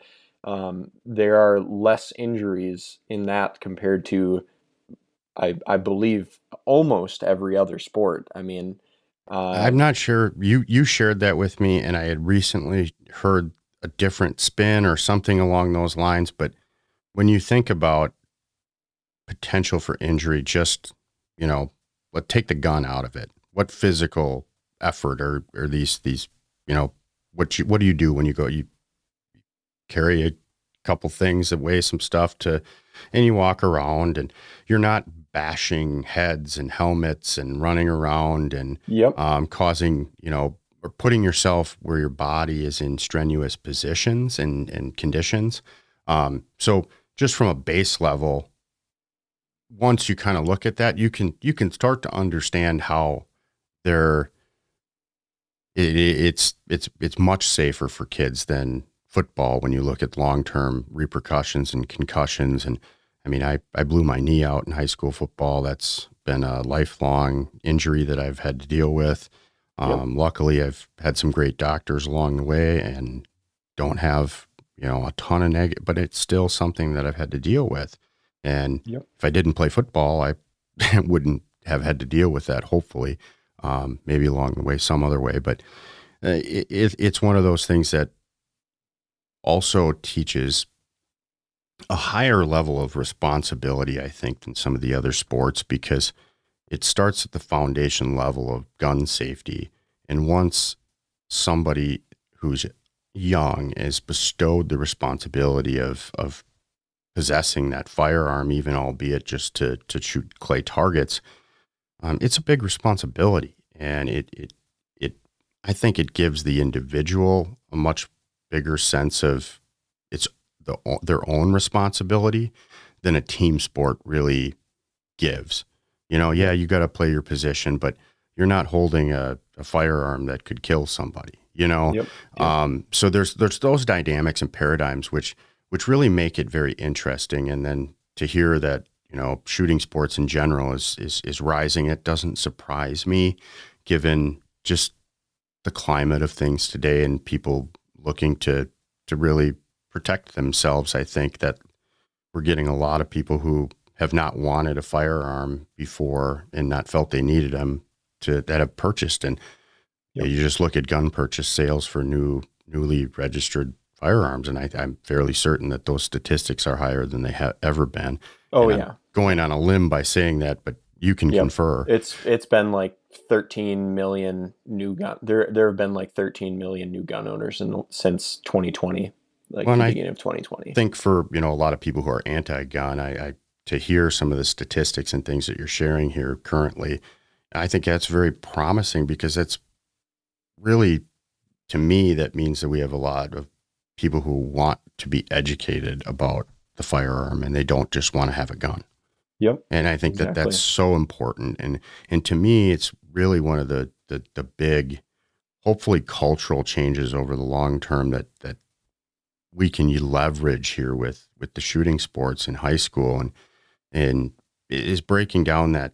Speaker 5: there are less injuries in that compared to, I believe, almost every other sport.
Speaker 4: I'm not sure. You shared that with me, and I had recently heard a different spin or something along those lines. But when you think about potential for injury, just, let take the gun out of it. What physical effort or these, what do you do when you go, you carry a couple things that weigh some stuff and you walk around, and you're not bashing heads and helmets and running around and
Speaker 5: Yep.
Speaker 4: causing, or putting yourself where your body is in strenuous positions and conditions. So just from a base level, once you kind of look at that, you can start to understand how it's much safer for kids than football when you look at long-term repercussions and concussions. And I mean, I blew my knee out in high school football. That's been a lifelong injury that I've had to deal with. Luckily, I've had some great doctors along the way and don't have, a ton of negative, but it's still something that I've had to deal with. And if I didn't play football, I wouldn't have had to deal with that, hopefully, maybe along the way, some other way. But it's one of those things that also teaches a higher level of responsibility, I think, than some of the other sports, because it starts at the foundation level of gun safety. And once somebody who's young is bestowed the responsibility of possessing that firearm, even albeit just to shoot clay targets, it's a big responsibility. And I think it gives the individual a much bigger sense of their own responsibility than a team sport really gives. You got to play your position, but you're not holding a firearm that could kill somebody, So there's those dynamics and paradigms which really make it very interesting. And then to hear that, shooting sports in general is rising, it doesn't surprise me, given just the climate of things today and people looking to really protect themselves. I think that we're getting a lot of people who have not wanted a firearm before and not felt they needed them that have purchased. And you just look at gun purchase sales for newly registered firearms, and I'm fairly certain that those statistics are higher than they have ever been.
Speaker 5: Oh,
Speaker 4: and
Speaker 5: yeah.
Speaker 4: I'm going on a limb by saying that, but you can confer.
Speaker 5: It's been like 13 million new gun. There have been like 13 million new gun owners since 2020, the beginning of 2020.
Speaker 4: I think for a lot of people who are anti-gun, I to hear some of the statistics and things that you're sharing here currently, I think that's very promising, because that's really, to me, that means that we have a lot of people who want to be educated about the firearm, and they don't just want to have a gun.
Speaker 5: Yep.
Speaker 4: And I think that that's so important. And to me, it's really one of the big, hopefully cultural changes over the long term that we can leverage here with the shooting sports in high school, and it is breaking down that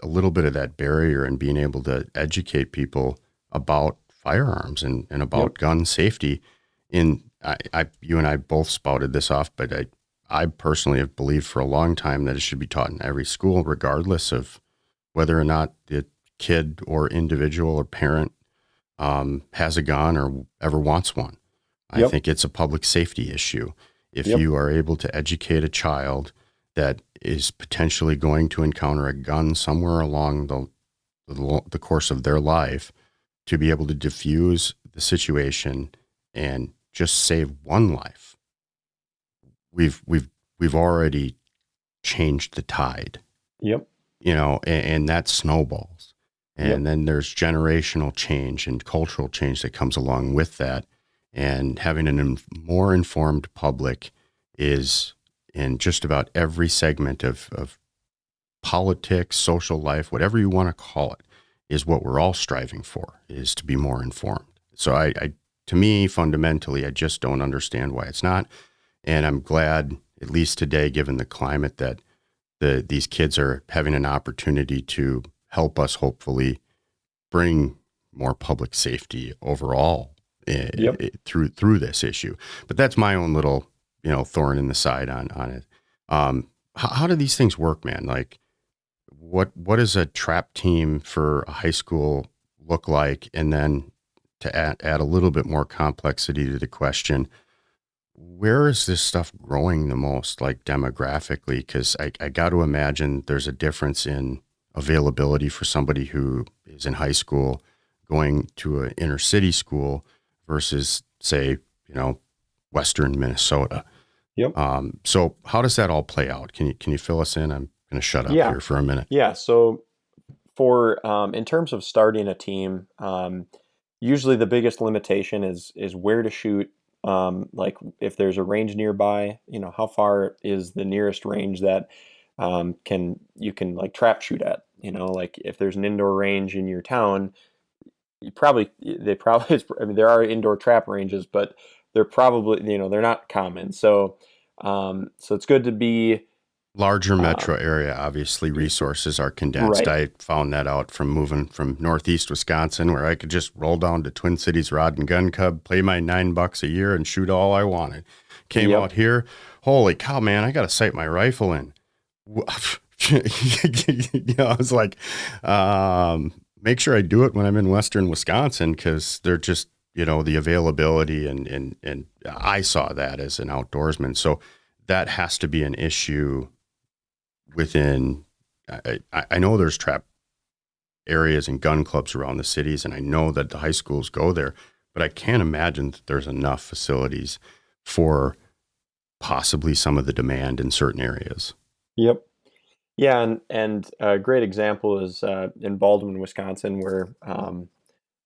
Speaker 4: a little bit of that barrier and being able to educate people about firearms and about gun safety. You and I both spouted this off, but I personally have believed for a long time that it should be taught in every school, regardless of whether or not the kid or individual or parent has a gun or ever wants one. I think it's a public safety issue. If you are able to educate a child that is potentially going to encounter a gun somewhere along the course of their life, to be able to diffuse the situation and just save one life, we've already changed the tide. Yep. And that snowballs. And then there's generational change and cultural change that comes along with that. And having a more informed public is in just about every segment of politics, social life, whatever you want to call it, is what we're all striving for, is to be more informed. So to me, fundamentally, I just don't understand why it's not. And I'm glad, at least today, given the climate, that these kids are having an opportunity to help us hopefully bring more public safety overall through this issue. But that's my own little, thorn in the side on it. How do these things work, man? Like, what does a trap team for a high school look like? And then to add a little bit more complexity to the question, where is this stuff growing the most, like demographically? Because I got to imagine there's a difference in availability for somebody who is in high school going to an inner city school versus, say, Western Minnesota.
Speaker 5: Yep.
Speaker 4: So how does that all play out? Can you fill us in? I'm going to shut up
Speaker 5: Yeah.
Speaker 4: here for a minute.
Speaker 5: Yeah. So for in terms of starting a team, usually the biggest limitation is where to shoot. Like if there's a range nearby, how far is the nearest range that you can like trap shoot at? Like if there's an indoor range in your town, there are indoor trap ranges, but they're probably they're not common. So it's good to be
Speaker 4: larger metro area. Obviously, resources are condensed.
Speaker 5: Right.
Speaker 4: I found that out from moving from Northeast Wisconsin, where I could just roll down to Twin Cities Rod and Gun Club, play my $9 a year, and shoot all I wanted. Came out here, holy cow, man! I got to sight my rifle in. I was like, make sure I do it when I'm in Western Wisconsin, because they're just the availability and I saw that as an outdoorsman. So that has to be an issue within. I know there's trap areas and gun clubs around the cities, and I know that the high schools go there, but I can't imagine that there's enough facilities for possibly some of the demand in certain areas.
Speaker 5: Yep. Yeah, and a great example is in Baldwin, Wisconsin,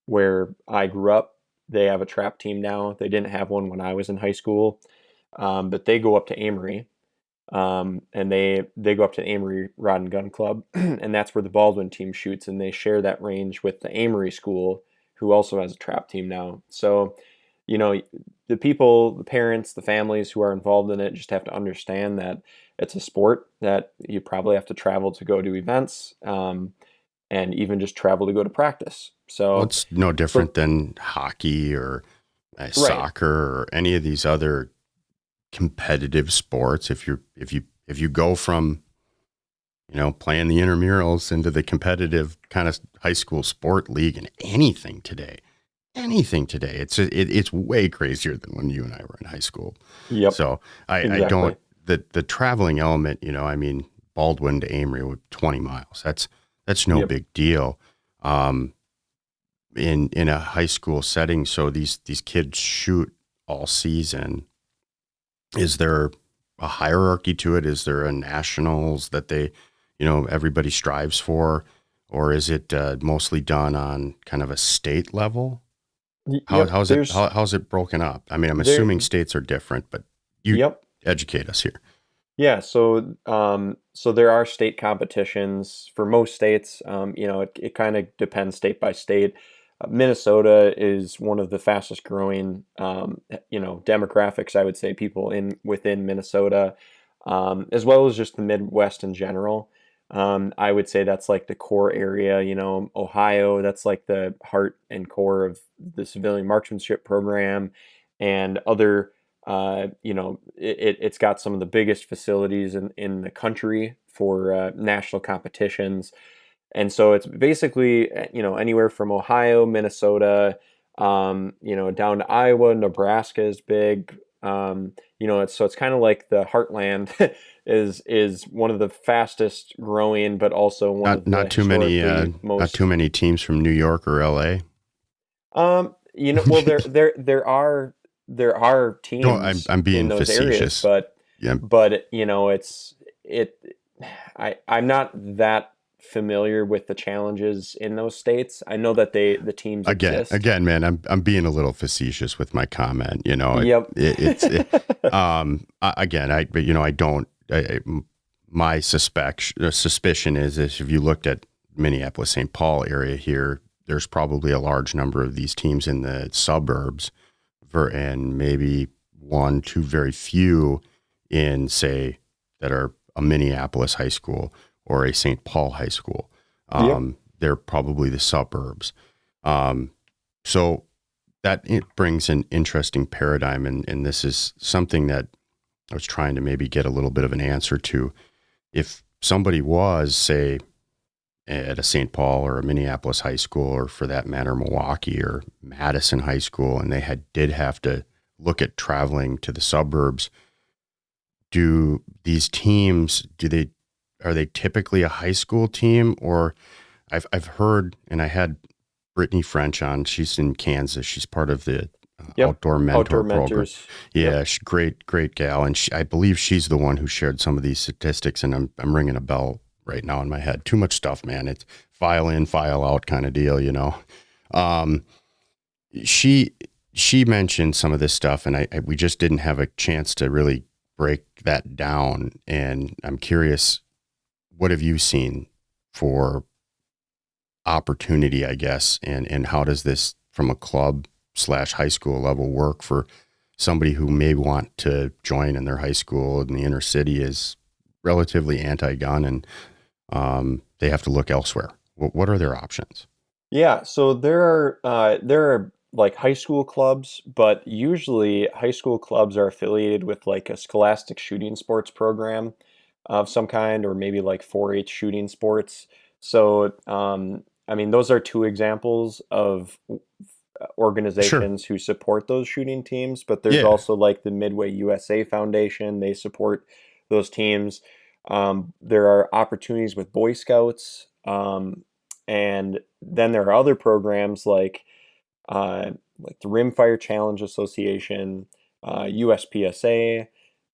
Speaker 5: where I grew up. They have a trap team now. They didn't have one when I was in high school, but they go up to Amory, and they go up to Amory Rod and Gun Club, and that's where the Baldwin team shoots, and they share that range with the Amory school, who also has a trap team now. So, the people, the parents, the families who are involved in it just have to understand that it's a sport that you probably have to travel to go to events, and even just travel to go to practice. So
Speaker 4: it's no different than hockey or soccer or any of these other competitive sports. If you go from playing the intramurals into the competitive kind of high school sport league and anything today, it's way crazier than when you and I were in high school.
Speaker 5: Yep.
Speaker 4: So
Speaker 5: Exactly.
Speaker 4: I don't the traveling element. Baldwin to Amory with 20 miles. That's no big deal. In a high school setting, so these kids shoot all season. Is there a hierarchy to it? Is there a nationals that they, everybody strives for, or is it mostly done on kind of a state level? How's it broken up? I mean, I'm assuming states are different, but you educate us here.
Speaker 5: Yeah, so there are state competitions for most states. It kind of depends state by state. Minnesota is one of the fastest growing, demographics, I would say, people within Minnesota, as well as just the Midwest in general. I would say that's like the core area. Ohio, that's like the heart and core of the civilian marksmanship program, and other. It's got some of the biggest facilities in the country for national competitions. And so it's basically, anywhere from Ohio, Minnesota, down to Iowa, Nebraska is big. It's kind of like the heartland is one of the fastest growing, but also one of the
Speaker 4: not too many teams from New York or LA.
Speaker 5: Well, there are teams.
Speaker 4: No, I'm being
Speaker 5: in those
Speaker 4: facetious,
Speaker 5: areas, I'm not that familiar with the challenges in those states. I know that the teams exist.
Speaker 4: Again, man, I'm being a little facetious with my comment. My suspicion is if you looked at Minneapolis, St. Paul area here, there's probably a large number of these teams in the suburbs, and maybe one, two, very few in, say, that are a Minneapolis high school or a St. Paul high school. They're probably the suburbs. So that it brings an interesting paradigm, and this is something that I was trying to maybe get a little bit of an answer to. If somebody was, say, at a St. Paul or a Minneapolis high school, or for that matter, Milwaukee or Madison high school, and they did have to look at traveling to the suburbs. Do these teams, are they typically a high school team? Or I've heard, and I had Brittany French on, she's in Kansas. She's part of the Outdoor Mentor program.
Speaker 5: Mentors.
Speaker 4: Yeah, great gal. And I believe she's the one who shared some of these statistics, and I'm ringing a bell right now in my head. Too much stuff, man. It's file in, file out kind of deal, you know? She mentioned some of this stuff, and we just didn't have a chance to really break that down. And I'm curious, what have you seen for opportunity, I guess, and how does this from a club / high school level work for somebody who may want to join in their high school in the inner city is relatively anti-gun, and they have to look elsewhere? What are their options?
Speaker 5: Yeah, so there are like high school clubs, but usually high school clubs are affiliated with like a scholastic shooting sports program of some kind, or maybe like 4-H shooting sports. So, I mean, those are two examples of organizations who support those shooting teams, but there's also like the Midway USA Foundation. They support those teams. There are opportunities with Boy Scouts. And then there are other programs like the Rimfire Challenge Association, USPSA,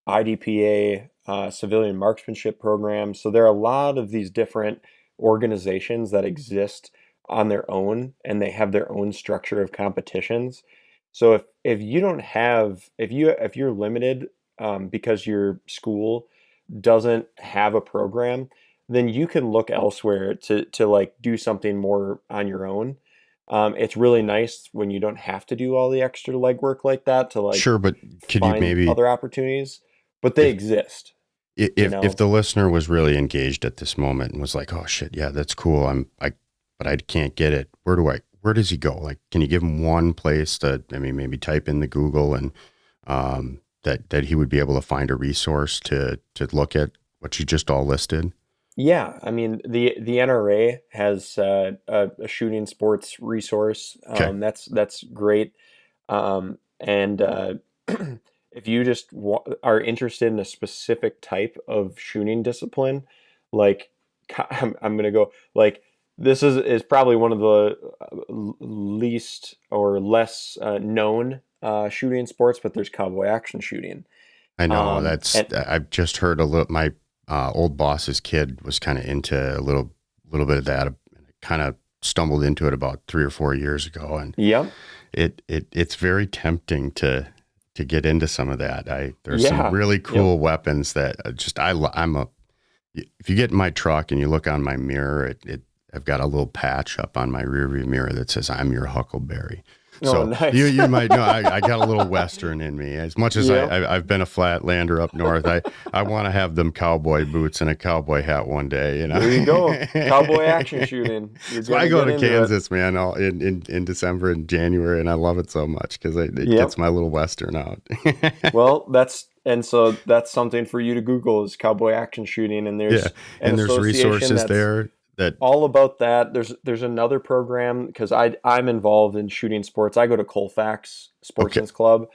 Speaker 5: IDPA, Civilian Marksmanship Program. So there are a lot of these different organizations that exist on their own, and they have their own structure of competitions. So if you don't have, if you're limited because your school doesn't have a program, then you can look elsewhere to like do something more on your own. It's really nice when you don't have to do all the extra legwork like that to like
Speaker 4: but could
Speaker 5: find
Speaker 4: you maybe
Speaker 5: other opportunities, but they exist.
Speaker 4: If the listener was really engaged at this moment and was like, oh shit, yeah, that's cool. But I can't get it. Where does he go? Like, can you give him one place that, I mean, maybe type in the Google and that he would be able to find a resource to look at what you just all listed?
Speaker 5: Yeah, I mean the NRA has a shooting sports resource. That's great. And if you just are interested in a specific type of shooting discipline, like I'm gonna go like this is probably one of the least or less known shooting sports, but there's cowboy action shooting.
Speaker 4: I know I've just heard a little. My old boss's kid was kind of into a little bit of that. Kind of stumbled into it about 3 or 4 years ago, and it's very tempting to get into some of that. There's some really cool weapons that if you get in my truck and you look on my mirror, I've got a little patch up on my rearview mirror that says "I'm your Huckleberry." So
Speaker 5: nice.
Speaker 4: you might know I got a little Western in me. As much as I've been a Flatlander up north, I want to have them cowboy boots and a cowboy hat one day. You know,
Speaker 5: there you go, cowboy action shooting.
Speaker 4: So I go to Kansas, man, in December and January, and I love it so much because it gets my little Western out.
Speaker 5: Well, that's something for you to Google is cowboy action shooting, and there's
Speaker 4: resources there. That
Speaker 5: all about that. There's another program because I'm involved in shooting sports. I go to Colfax Sportsman's Club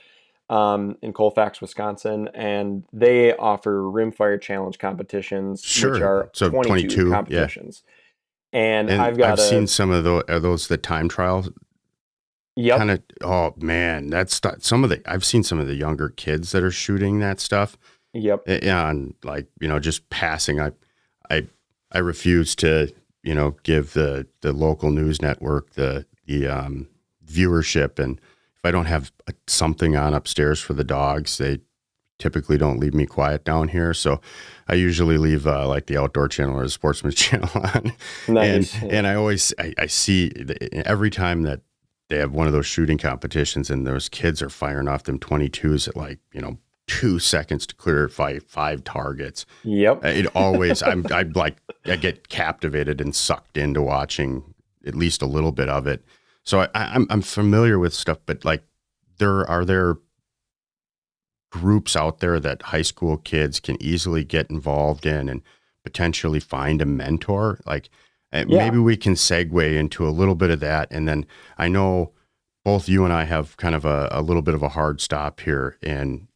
Speaker 5: in Colfax, Wisconsin, and they offer rimfire challenge competitions, which are 22 competitions. And I've
Speaker 4: seen some of those. Are those the time trials?
Speaker 5: Yep.
Speaker 4: Kind of. Oh man, I've seen some of the younger kids that are shooting that stuff.
Speaker 5: Yep.
Speaker 4: And like just passing. I refuse to, give the local news network the viewership, and if I don't have something on upstairs for the dogs, they typically don't leave me quiet down here. So I usually leave like the Outdoor Channel or the Sportsman's Channel on.
Speaker 5: Nice.
Speaker 4: And I see every time that they have one of those shooting competitions and those kids are firing off them 22s at like 2 seconds to clear five targets.
Speaker 5: Yep.
Speaker 4: It always, I get captivated and sucked into watching at least a little bit of it. So I'm familiar with stuff, but like are there groups out there that high school kids can easily get involved in and potentially find a mentor? Like,
Speaker 5: Yeah.
Speaker 4: Maybe we can segue into a little bit of that. And then I know both you and I have kind of a little bit of a hard stop here, and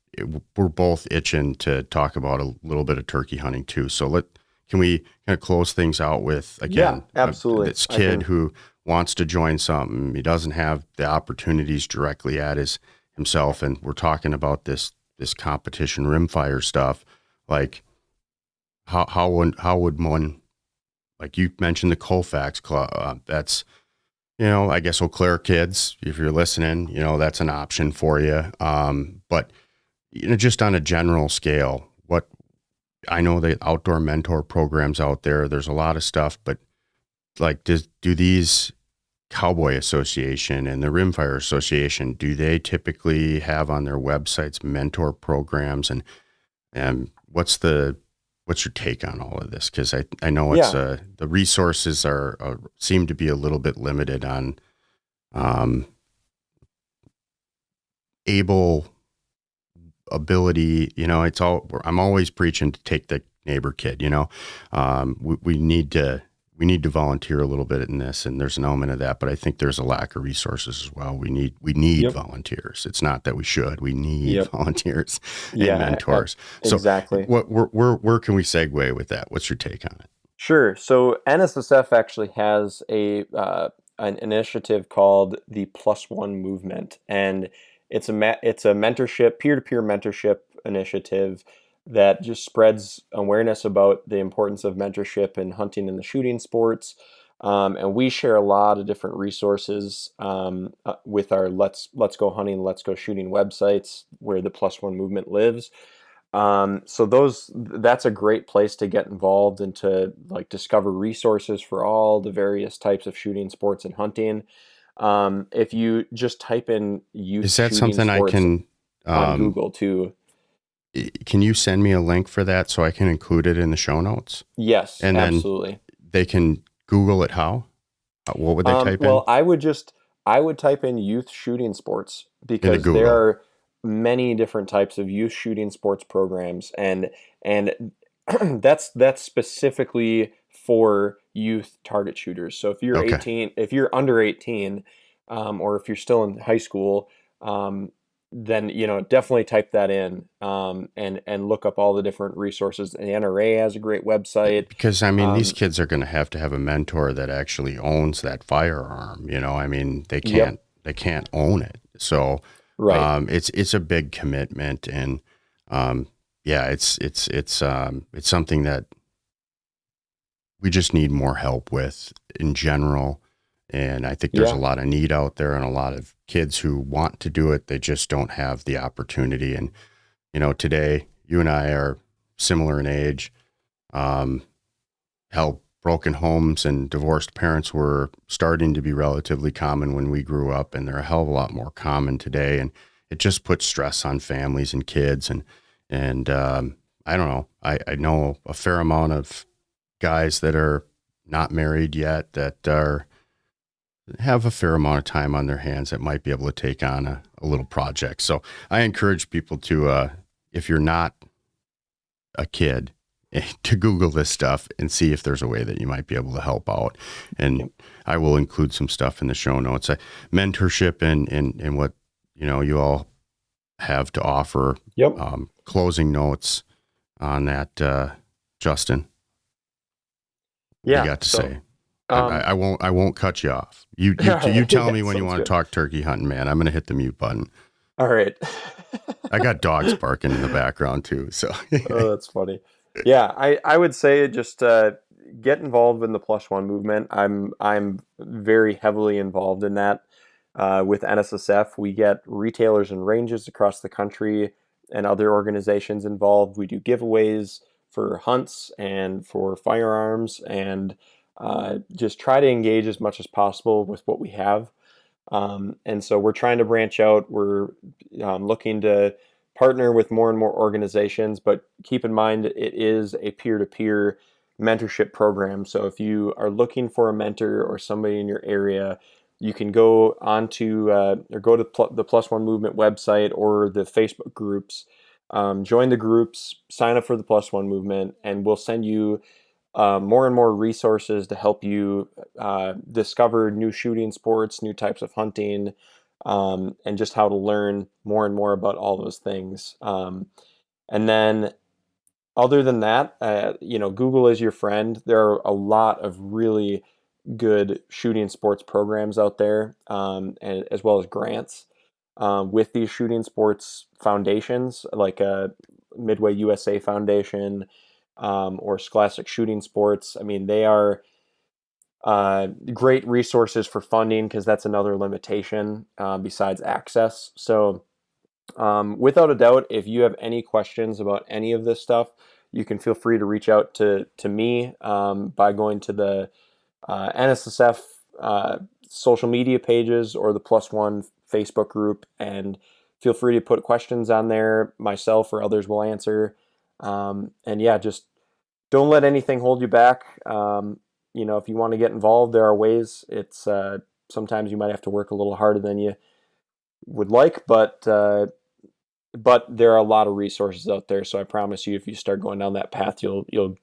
Speaker 4: we're both itching to talk about a little bit of turkey hunting too. So can we kind of close things out with, again,
Speaker 5: absolutely.
Speaker 4: This kid who wants to join something. He doesn't have the opportunities directly at himself. And we're talking about this competition rimfire stuff. Like how would one, like you mentioned the Colfax Club, that's, I guess Eau Claire kids, if you're listening, that's an option for you. But just on a general scale, I know the outdoor mentor programs out there's a lot of stuff, but like, do these Cowboy Association and the Rimfire Association, do they typically have on their websites mentor programs, and what's your take on all of this? Because I know it's the resources are seem to be a little bit limited on ability. I'm always preaching to take the neighbor kid. We need to volunteer a little bit in this, and there's an element of that. But I think there's a lack of resources as well. We need volunteers. It's not that we should. We need volunteers and mentors.
Speaker 5: Exactly.
Speaker 4: So where can we segue with that? What's your take on it?
Speaker 5: Sure. So Nssf actually has an initiative called the Plus One Movement, and it's a mentorship, peer-to-peer mentorship initiative that just spreads awareness about the importance of mentorship in hunting and the shooting sports. And we share a lot of different resources with our Let's Go Hunting, Let's Go Shooting websites where the Plus One Movement lives. So that's a great place to get involved and to discover resources for all the various types of shooting sports and hunting. If you just type in youth,
Speaker 4: is that something I can
Speaker 5: on Google too?
Speaker 4: Can you send me a link for that so I can include it in the show notes?
Speaker 5: Yes,
Speaker 4: and
Speaker 5: absolutely.
Speaker 4: Then they can Google it. How? What would they type in?
Speaker 5: Well, I would type in youth shooting sports, because there are many different types of youth shooting sports programs, and that's specifically for youth target shooters. So if you're 18, if you're under 18, or if you're still in high school, then definitely type that in, and look up all the different resources. The NRA has a great website,
Speaker 4: because these kids are going to have a mentor that actually owns that firearm. They can't own it. So
Speaker 5: right.
Speaker 4: It's a big commitment, and it's something that we just need more help with in general. And I think there's a lot of need out there, and a lot of kids who want to do it. They just don't have the opportunity. And, today you and I are similar in age. Broken homes and divorced parents were starting to be relatively common when we grew up, and they're a hell of a lot more common today. And it just puts stress on families and kids. And I don't know, I know a fair amount of guys that are not married yet that have a fair amount of time on their hands that might be able to take on a little project. So I encourage people to, if you're not a kid, to Google this stuff and see if there's a way that you might be able to help out. And I will include some stuff in the show notes. Mentorship and what, you all have to offer.
Speaker 5: Yep.
Speaker 4: Closing notes on that, Justin.
Speaker 5: Yeah.
Speaker 4: You got to say. I won't cut you off. You tell me when you want to talk turkey hunting, man. I'm going to hit the mute button.
Speaker 5: All right.
Speaker 4: I got dogs barking in the background too. So
Speaker 5: oh, that's funny. Yeah, I would say just get involved in the Plus One movement. I'm very heavily involved in that. With Nssf, we get retailers and ranges across the country and other organizations involved. We do giveaways for hunts and for firearms, and just try to engage as much as possible with what we have. And so we're trying to branch out. We're looking to partner with more and more organizations, but keep in mind it is a peer-to-peer mentorship program. So if you are looking for a mentor or somebody in your area, you can go onto or go to the Plus One Movement website or the Facebook groups, join the groups, sign up for the Plus One Movement, and we'll send you more and more resources to help you discover new shooting sports, new types of hunting, and just how to learn more and more about all those things. And then other than that, Google is your friend. There are a lot of really good shooting sports programs out there, and as well as grants with these shooting sports foundations, like Midway USA Foundation or Scholastic Shooting Sports. I mean, they are great resources for funding because that's another limitation besides access. So, without a doubt, if you have any questions about any of this stuff, you can feel free to reach out to me by going to the Nssf social media pages or the Plus One Facebook group, and feel free to put questions on there. Myself or others will answer. And yeah, just don't let anything hold you back. If you want to get involved, there are ways. It's sometimes you might have to work a little harder than you would like, but there are a lot of resources out there. So I promise you, if you start going down that path, you'll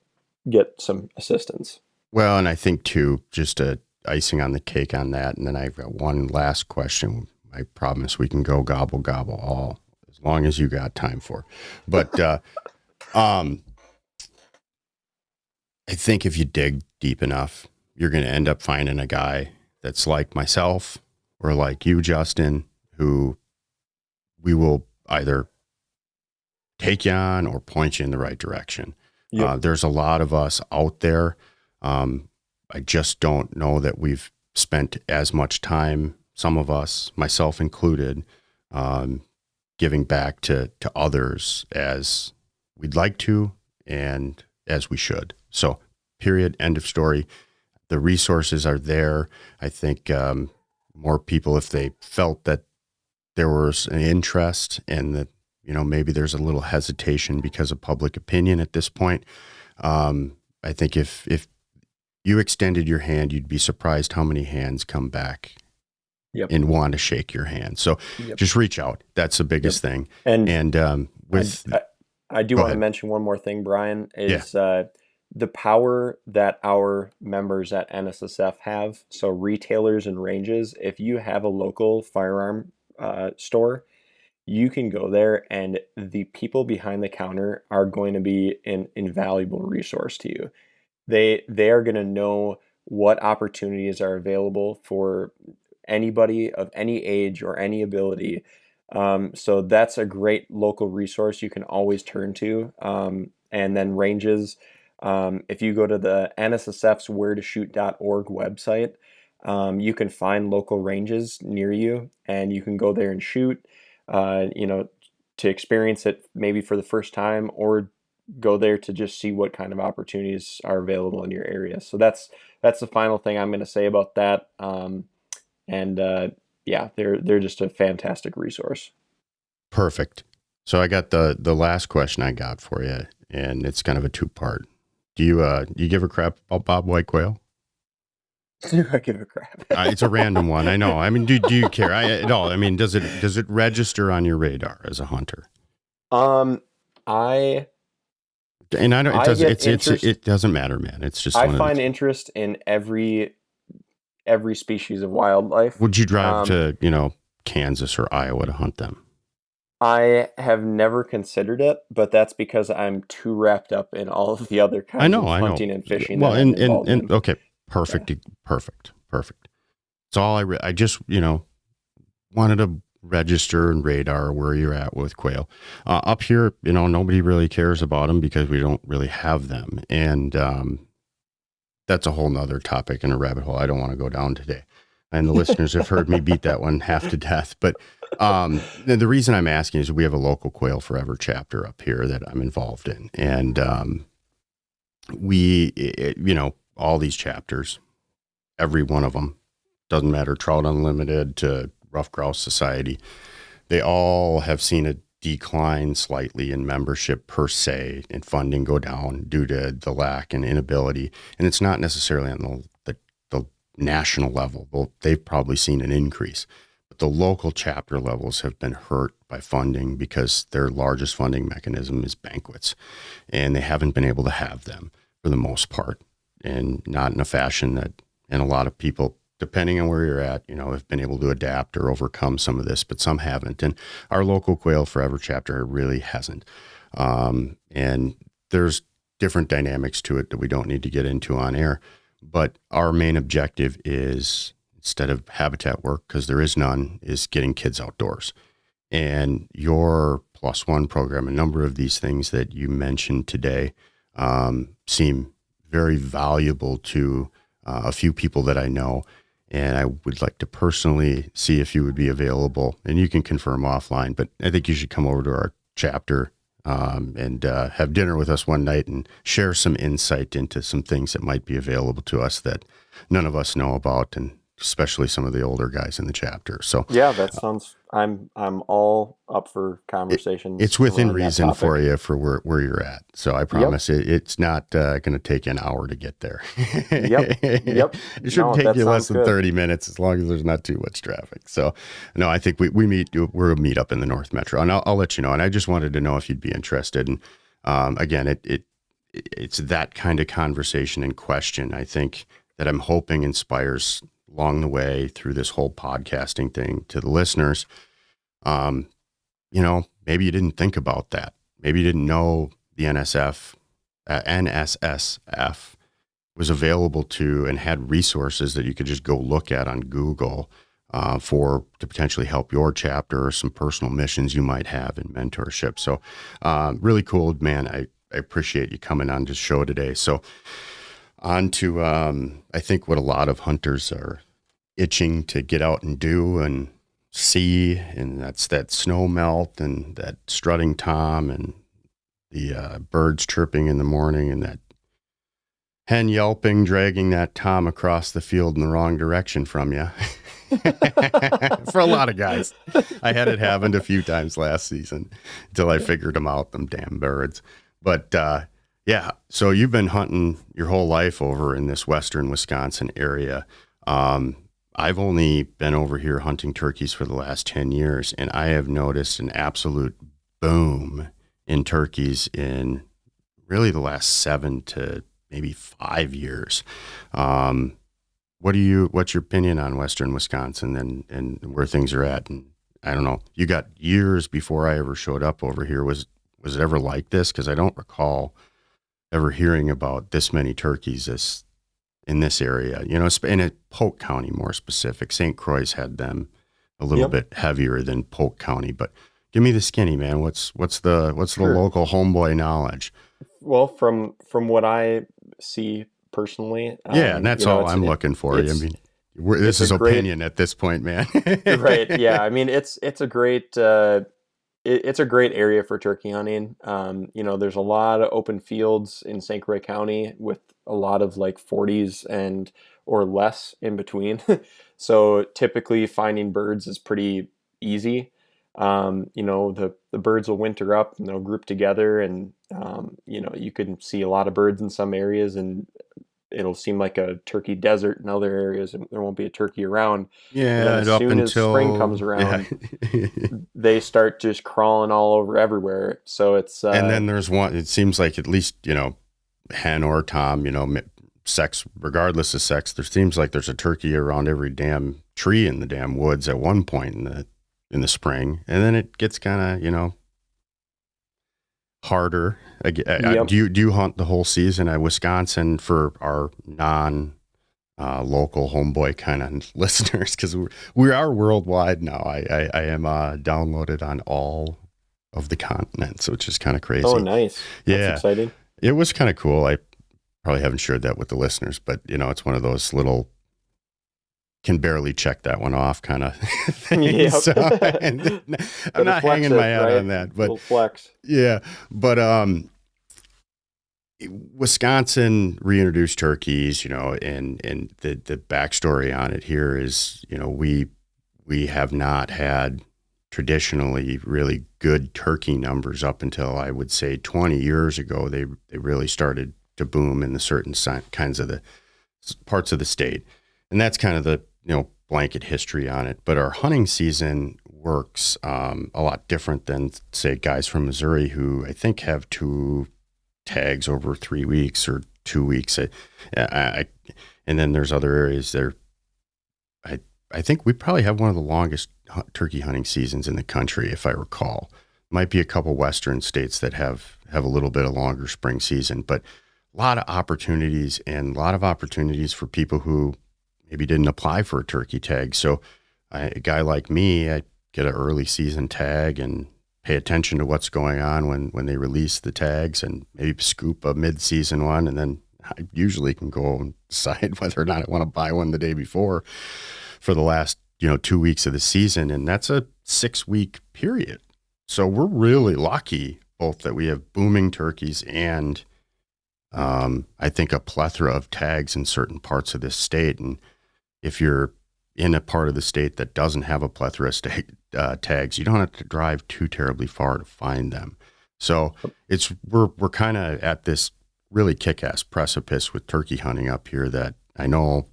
Speaker 5: get some assistance.
Speaker 4: Well, and I think too, just icing on the cake on that. And then I've got one last question. I promise we can go gobble all as long as you got time for. But I think if you dig deep enough, you're going to end up finding a guy that's like myself or like you, Justin, who we will either take you on or point you in the right direction. Yep. There's a lot of us out there. I just don't know that we've spent as much time, some of us, myself included, giving back to others as we'd like to and as we should. So, period, end of story. The resources are there. I think more people, if they felt that there was an interest and that, maybe there's a little hesitation because of public opinion at this point. I think if you extended your hand, you'd be surprised how many hands come back and want to shake your hand. So just reach out. That's the biggest thing. And
Speaker 5: I do want to mention one more thing, Brian, is the power that our members at NSSF have. So retailers and ranges, if you have a local firearm store, you can go there and the people behind the counter are going to be an invaluable resource to you. They are going to know what opportunities are available for anybody of any age or any ability. So that's a great local resource you can always turn to. And then ranges, if you go to the NSSF's wheretoshoot.org website, you can find local ranges near you and you can go there and shoot, to experience it maybe for the first time, or go there to just see what kind of opportunities are available in your area. So that's the final thing I'm going to say about that. They're just a fantastic resource.
Speaker 4: Perfect. So I got the last question I got for you, and it's kind of a two-part. Do you give a crap about Bob White Quail?
Speaker 5: Do I give a crap?
Speaker 4: It's a random one. I know. I mean, do you care at all? I mean, does it register on your radar as a hunter? It doesn't matter, man. It's just
Speaker 5: I find interest in every species of wildlife.
Speaker 4: Would you drive to Kansas or Iowa to hunt them?
Speaker 5: I have never considered it, but that's because I'm too wrapped up in all of the other kinds of hunting and fishing.
Speaker 4: Well, and okay, perfect. It's all I just wanted to register and radar where you're at with quail. Up here, nobody really cares about them because we don't really have them, and that's a whole nother topic and a rabbit hole I don't want to go down today. And the listeners have heard me beat that one half to death. But the reason I'm asking is we have a local Quail Forever chapter up here that I'm involved in. And all these chapters, every one of them, doesn't matter, Trout Unlimited to Rough Grouse Society, they all have seen a decline slightly in membership per se, and funding go down due to the lack and inability. And it's not necessarily on the national level. Well, they've probably seen an increase, but the local chapter levels have been hurt by funding because their largest funding mechanism is banquets, and they haven't been able to have them. for the most part, and not in a fashion that, and a lot of people, depending on where you're at, have been able to adapt or overcome some of this, but some haven't. And our local Quail Forever chapter really hasn't. And there's different dynamics to it that we don't need to get into on air. But our main objective is, instead of habitat work, because there is none, is getting kids outdoors. And your Plus One program, a number of these things that you mentioned today, seem very valuable to a few people that I know. And I would like to personally see if you would be available, and you can confirm offline, but I think you should come over to our chapter and have dinner with us one night and share some insight into some things that might be available to us that none of us know about, and especially some of the older guys in the chapter. So
Speaker 5: yeah, that sounds, I'm all up for conversations.
Speaker 4: It's within
Speaker 5: around that
Speaker 4: reason
Speaker 5: topic.
Speaker 4: for you for where you're at. So I promise it's not going to take you an hour to get there.
Speaker 5: Yep.
Speaker 4: It shouldn't take you less than 30 minutes, as long as there's not too much traffic. So no, I think we'll meet up in the North Metro, and I'll let you know. And I just wanted to know if you'd be interested. And again, it's that kind of conversation and question, I think, that I'm hoping inspires along the way through this whole podcasting thing to the listeners. Maybe you didn't think about that. Maybe you didn't know the NSSF was available to and had resources that you could just go look at on Google to potentially help your chapter or some personal missions you might have in mentorship. So really cool, man. I appreciate you coming on to the show today. So on to, I think, what a lot of hunters are itching to get out and do and see, and that's that snow melt and that strutting tom and the birds chirping in the morning and that hen yelping, dragging that tom across the field in the wrong direction from you. For a lot of guys. I had it happen a few times last season until I figured them out, them damn birds. But yeah, so you've been hunting your whole life over in this western Wisconsin area. I've only been over here hunting turkeys for the last 10 years, and I have noticed an absolute boom in turkeys in really the last 7 to maybe 5 years. What's your opinion on western Wisconsin and where things are at? And I don't know, you got years before I ever showed up over here. Was it ever like this? Because I don't recall ever hearing about this many turkeys in this area, in Polk County, more specific. St. Croix had them a little bit heavier than Polk County, but give me the skinny, man. What's the local homeboy knowledge?
Speaker 5: Well, from what I see personally,
Speaker 4: and that's all I'm looking for. I mean, this is opinion at this point, man.
Speaker 5: Right? Yeah, I mean, it's a great it's a great area for turkey hunting. There's a lot of open fields in St. Croix County with a lot of like 40s or less in between. So typically finding birds is pretty easy. The birds will winter up and they'll group together, and you can see a lot of birds in some areas, and it'll seem like a turkey desert in other areas, and there won't be a turkey around.
Speaker 4: Yeah,
Speaker 5: as soon as spring comes around, they start just crawling all over everywhere. So it's
Speaker 4: and then there's one. It seems like at least hen or tom, sex, regardless of sex, there seems like there's a turkey around every damn tree in the damn woods at one point in the spring, and then it gets kind of harder. Do you hunt the whole season at Wisconsin for our non local homeboy kind of listeners? Because we are worldwide now. I am downloaded on all of the continents, which is kind of crazy.
Speaker 5: Oh, nice. That's exciting.
Speaker 4: It was kind of cool. I probably haven't shared that with the listeners, but it's one of those little can barely check that one off kind of things.
Speaker 5: Yep.
Speaker 4: So, I'm not hanging my hat on that, but
Speaker 5: little flex.
Speaker 4: Yeah, but Wisconsin reintroduced turkeys, and the backstory on it here is, we have not had traditionally really good turkey numbers up until I would say 20 years ago. They really started to boom in the certain kinds of the parts of the state, and that's kind of the blanket history on it. But our hunting season works a lot different than, say, guys from Missouri who I think have 2 tags over 3 weeks or 2 weeks. And then there's other areas there. I think we probably have one of the longest turkey hunting seasons in the country, if I recall. Might be a couple Western states that have a little bit of longer spring season, but a lot of opportunities for people who maybe didn't apply for a turkey tag. So a guy like me, I get an early season tag and pay attention to what's going on when they release the tags, and maybe scoop a mid-season one, and then I usually can go and decide whether or not I want to buy one the day before for the last 2 weeks of the season, and that's a 6-week period. So we're really lucky both that we have booming turkeys and I think a plethora of tags in certain parts of this state. And if you're in a part of the state that doesn't have a plethora of tags, you don't have to drive too terribly far to find them. So we're kind of at this really kick-ass precipice with turkey hunting up here that I know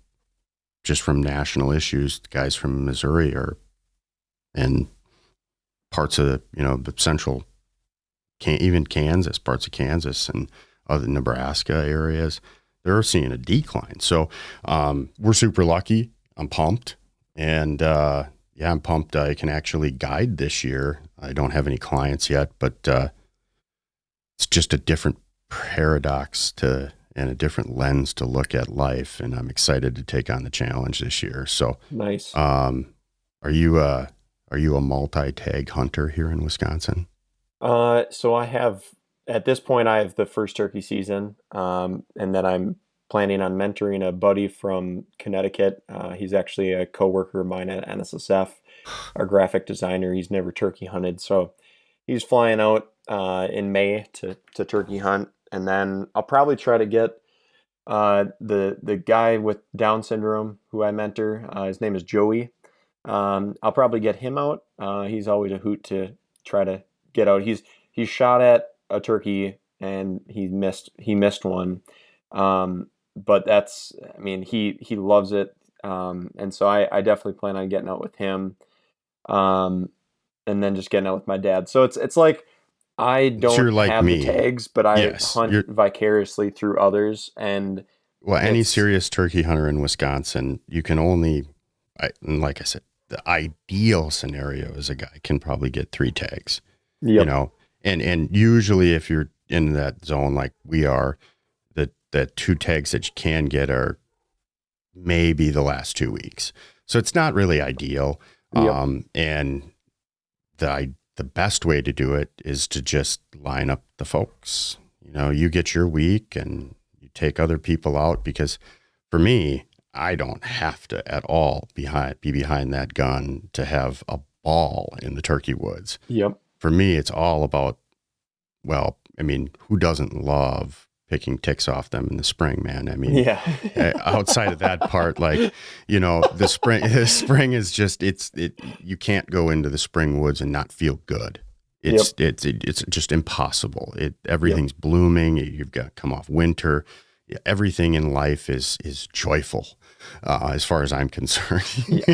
Speaker 4: just from national issues, the guys from Missouri and parts of the central, even Kansas, parts of Kansas and other Nebraska areas, they're seeing a decline. So we're super lucky. I'm pumped. And I'm pumped I can actually guide this year. I don't have any clients yet, but it's just a different paradox and a different lens to look at life. And I'm excited to take on the challenge this year. So
Speaker 5: nice.
Speaker 4: Are you a multi-tag hunter here in Wisconsin?
Speaker 5: So at this point, I have the first turkey season, and then I'm planning on mentoring a buddy from Connecticut. He's actually a coworker of mine at Nssf, our graphic designer. He's never turkey hunted, so he's flying out in May to turkey hunt, and then I'll probably try to get the guy with Down syndrome who I mentor. His name is Joey. I'll probably get him out. He's always a hoot to try to get out. He's shot at a turkey and he missed one. But he loves it. And so I definitely plan on getting out with him. And then just getting out with my dad. So it's like, I don't have the tags, but I hunt vicariously through others. And
Speaker 4: any serious turkey hunter in Wisconsin, you can only, like I said, the ideal scenario is a guy can probably get 3 tags, and usually if you're in that zone, like we are, the 2 tags that you can get are maybe the last 2 weeks. So it's not really ideal. And the best way to do it is to just line up the folks. You get your week and you take other people out, because for me, I don't have to at all be behind that gun to have a ball in the turkey woods.
Speaker 5: Yep.
Speaker 4: For me, it's all about, who doesn't love picking ticks off them in the spring, man? Outside of that part, the spring is just, you can't go into the spring woods and not feel good. It's just impossible. Everything's blooming. You've got to come off winter. Everything in life is joyful, as far as I'm concerned.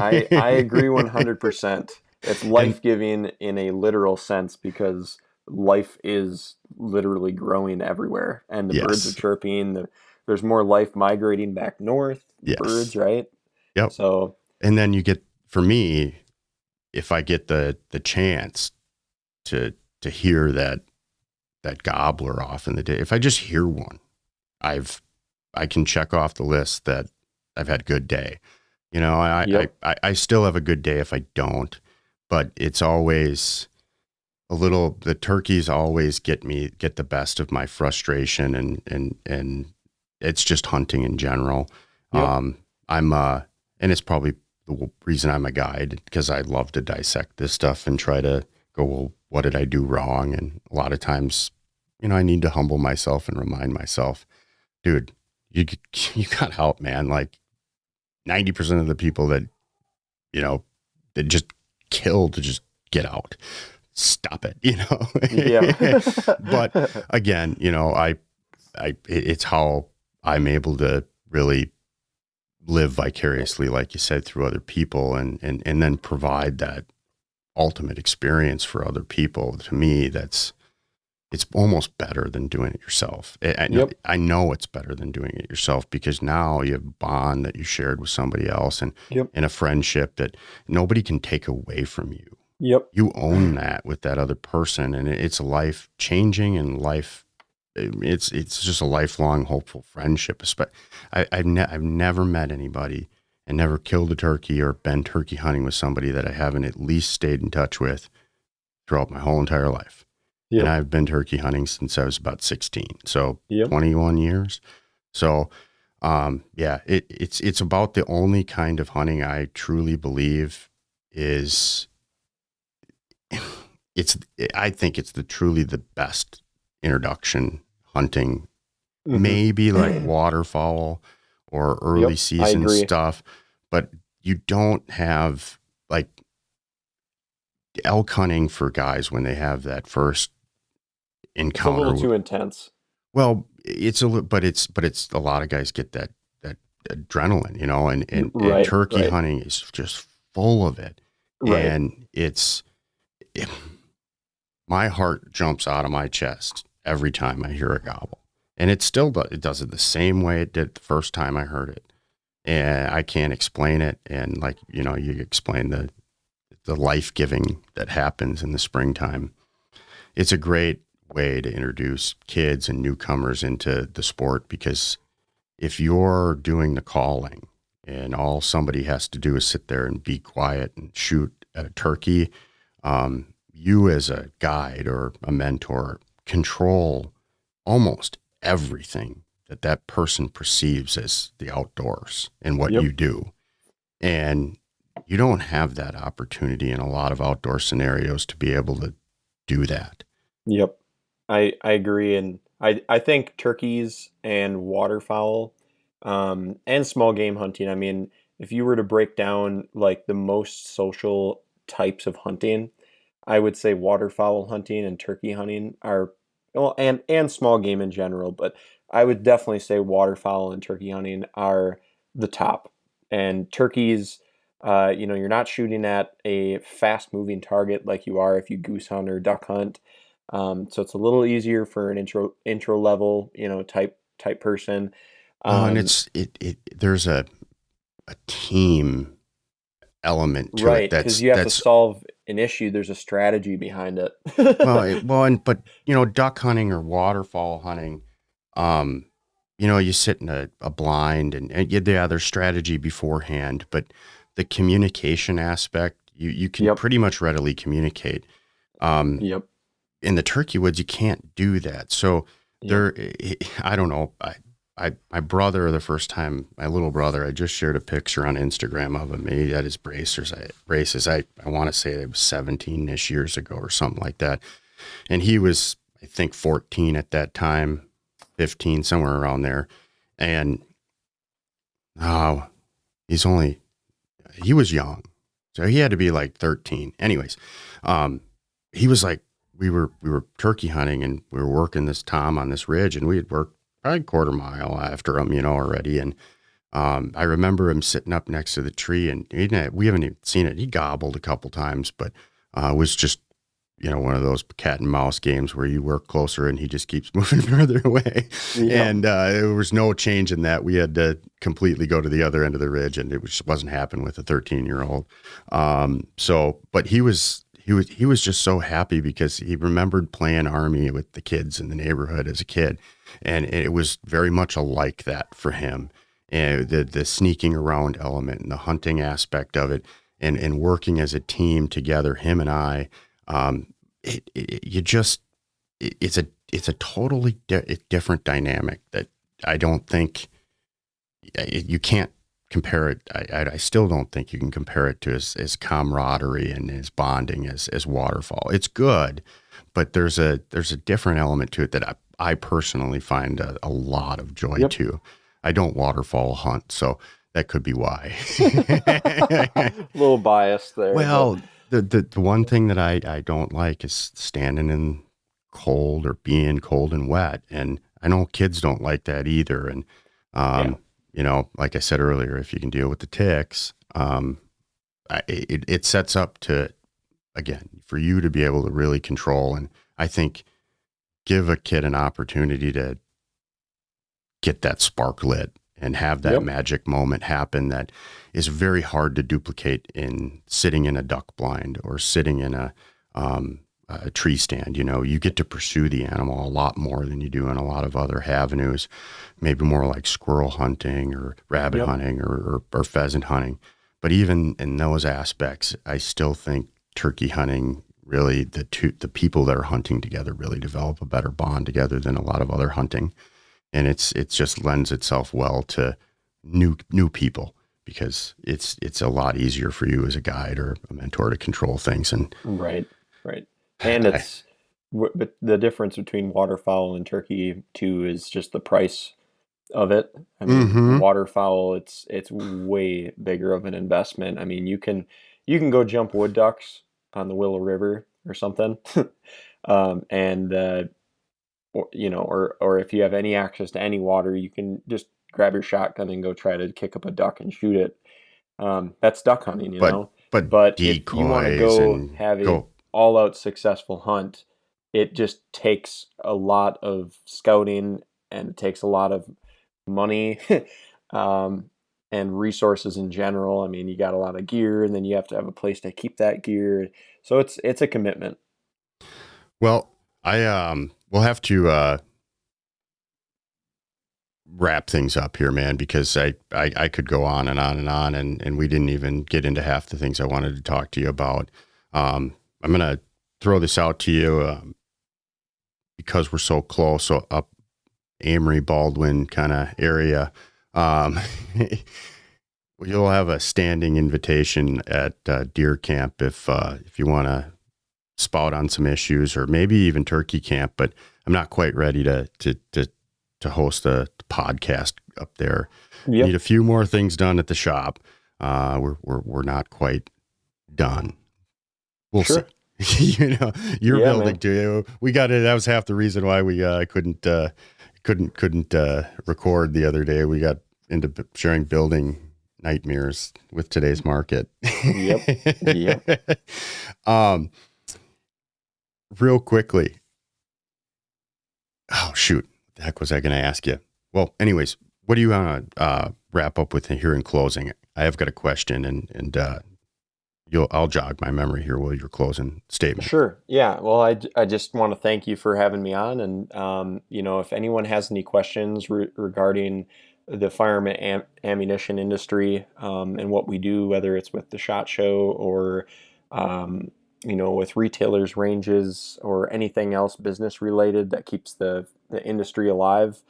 Speaker 5: I agree 100%. It's life-giving in a literal sense, because life is literally growing everywhere, and the birds are chirping. There's more life migrating back north. Birds, right?
Speaker 4: Yep.
Speaker 5: So,
Speaker 4: and then you get, for me, if I get the chance to hear that gobbler off in the day, if I just hear one, I can check off the list that I've had a good day. I still have a good day if I don't, but it's always the turkeys always get the best of my frustration, and it's just hunting in general. Yep. And it's probably the reason I'm a guide, because I love to dissect this stuff and try to go, well, what did I do wrong? And a lot of times, I need to humble myself and remind myself, dude, you got help, man. Like 90% of the people that just kill to just get out. Stop it,
Speaker 5: Yeah.
Speaker 4: But again, it's how I'm able to really live vicariously, like you said, through other people, and then provide that ultimate experience for other people. To me, that's it's almost better than doing it yourself. I know it's better than doing it yourself, because now you have a bond that you shared with somebody else, and a friendship that nobody can take away from you. You own that with that other person, and it's life changing, and it's just a lifelong hopeful friendship. I've never met anybody and never killed a turkey or been turkey hunting with somebody that I haven't at least stayed in touch with throughout my whole entire life. And I've been turkey hunting since I was about 16. So 21 years. So, it's about the only kind of hunting I truly believe is, I think it's truly the best introduction hunting, maybe like waterfowl or early season stuff, but you don't have like elk hunting for guys when they have that first encounter.
Speaker 5: It's a little too intense.
Speaker 4: Well, it's a little, but it's a lot of guys get that adrenaline, you know, and turkey hunting is just full of it. And my heart jumps out of my chest every time I hear a gobble, and it does it the same way it did the first time I heard it. And I can't explain it. And like, you know, you explain the life-giving that happens in the springtime. It's a great way to introduce kids and newcomers into the sport, because if you're doing the calling and all somebody has to do is sit there and be quiet and shoot at a turkey, you as a guide or a mentor control almost everything that person perceives as the outdoors and what you do. And you don't have that opportunity in a lot of outdoor scenarios to be able to do that.
Speaker 5: I agree. And I think turkeys and waterfowl, and small game hunting, I mean, if you were to break down like the most social types of hunting, I would say waterfowl hunting and turkey hunting are, well, and small game in general, but I would definitely say waterfowl and turkey hunting are the top. And turkeys, you know, you're not shooting at a fast moving target like you are if you goose hunt or duck hunt. So it's a little easier for an intro level, you know, type person.
Speaker 4: And there's a team element to it.
Speaker 5: Because you have to solve an issue. There's a strategy behind it.
Speaker 4: But you know, duck hunting or waterfowl hunting, you know, you sit in a blind and there's strategy beforehand, but the communication aspect, you can pretty much readily communicate. In the turkey woods, you can't do that. So I don't know. My brother, the first time, my little brother, I just shared a picture on Instagram of him. He had his braces. I want to say it was 17-ish years ago or something like that. And he was, I think, 14 at that time, 15, somewhere around there. And he was young. So he had to be like 13. Anyways, he was like, we were turkey hunting and we were working this tom on this ridge, and we had worked probably a quarter mile after him, you know, already. And I remember him sitting up next to the tree, and we haven't even seen it. He gobbled a couple times, but it was just, you know, one of those cat and mouse games where you work closer and he just keeps moving further away. And there was no change in that. We had to completely go to the other end of the ridge, and it just wasn't happening with a 13-year-old. But he was just so happy because he remembered playing Army with the kids in the neighborhood as a kid. And it was very much alike that for him. And the sneaking around element and the hunting aspect of it, and working as a team together, him and I, it's a totally different dynamic that I don't think you can't compare it. I still don't think you can compare it to as camaraderie and as bonding as waterfowl. It's good, but there's a different element to it that I personally find a lot of joy to. I don't waterfowl hunt, so that could be why.
Speaker 5: A little biased there.
Speaker 4: Well, the one thing that I don't like is standing in cold or being cold and wet, and I know kids don't like that either. And you know, like I said earlier, if you can deal with the ticks, it sets up to, again, for you to be able to really control. And I think give a kid an opportunity to get that spark lit and have that magic moment happen that is very hard to duplicate in sitting in a duck blind or sitting in a tree stand. You know, you get to pursue the animal a lot more than you do in a lot of other avenues, maybe more like squirrel hunting or rabbit hunting or pheasant hunting. But even in those aspects, I still think turkey hunting, really the people that are hunting together really develop a better bond together than a lot of other hunting. And it's just lends itself well to new people, because it's a lot easier for you as a guide or a mentor to control things. And
Speaker 5: right. And but the difference between waterfowl and turkey too is just the price of it. I mean, waterfowl, it's way bigger of an investment. I mean, you can go jump wood ducks on the Willow River or something, and or if you have any access to any water, you can just grab your shotgun and go try to kick up a duck and shoot it. That's duck hunting, you know. But if you want to go have a all-out successful hunt, it just takes a lot of scouting, and it takes a lot of money and resources in general. I mean, you got a lot of gear, and then you have to have a place to keep that gear. So it's a commitment.
Speaker 4: Well, we'll have to wrap things up here, man, because I could go on and on and on, and we didn't even get into half the things I wanted to talk to you about. I'm going to throw this out to you because we're so close, so up Amory, Baldwin kind of area. You'll have a standing invitation at deer camp if you want to spout on some issues, or maybe even turkey camp, but I'm not quite ready to host a podcast up there. Need a few more things done at the shop. We're not quite done. We'll see. You know, you're building too. We got it. That was half the reason why we couldn't record the other day. We got into sharing building nightmares with today's market. Yep. Real quickly. Oh shoot. What the heck was I going to ask you? Well, anyways, what do you want to wrap up with here in closing? I have got a question, and I'll jog my memory here while you're closing statement.
Speaker 5: Sure. Yeah. Well, I just want to thank you for having me on. And, if anyone has any questions regarding the firearm ammunition industry and what we do, whether it's with the SHOT Show or, with retailers, ranges, or anything else business related that keeps the industry alive,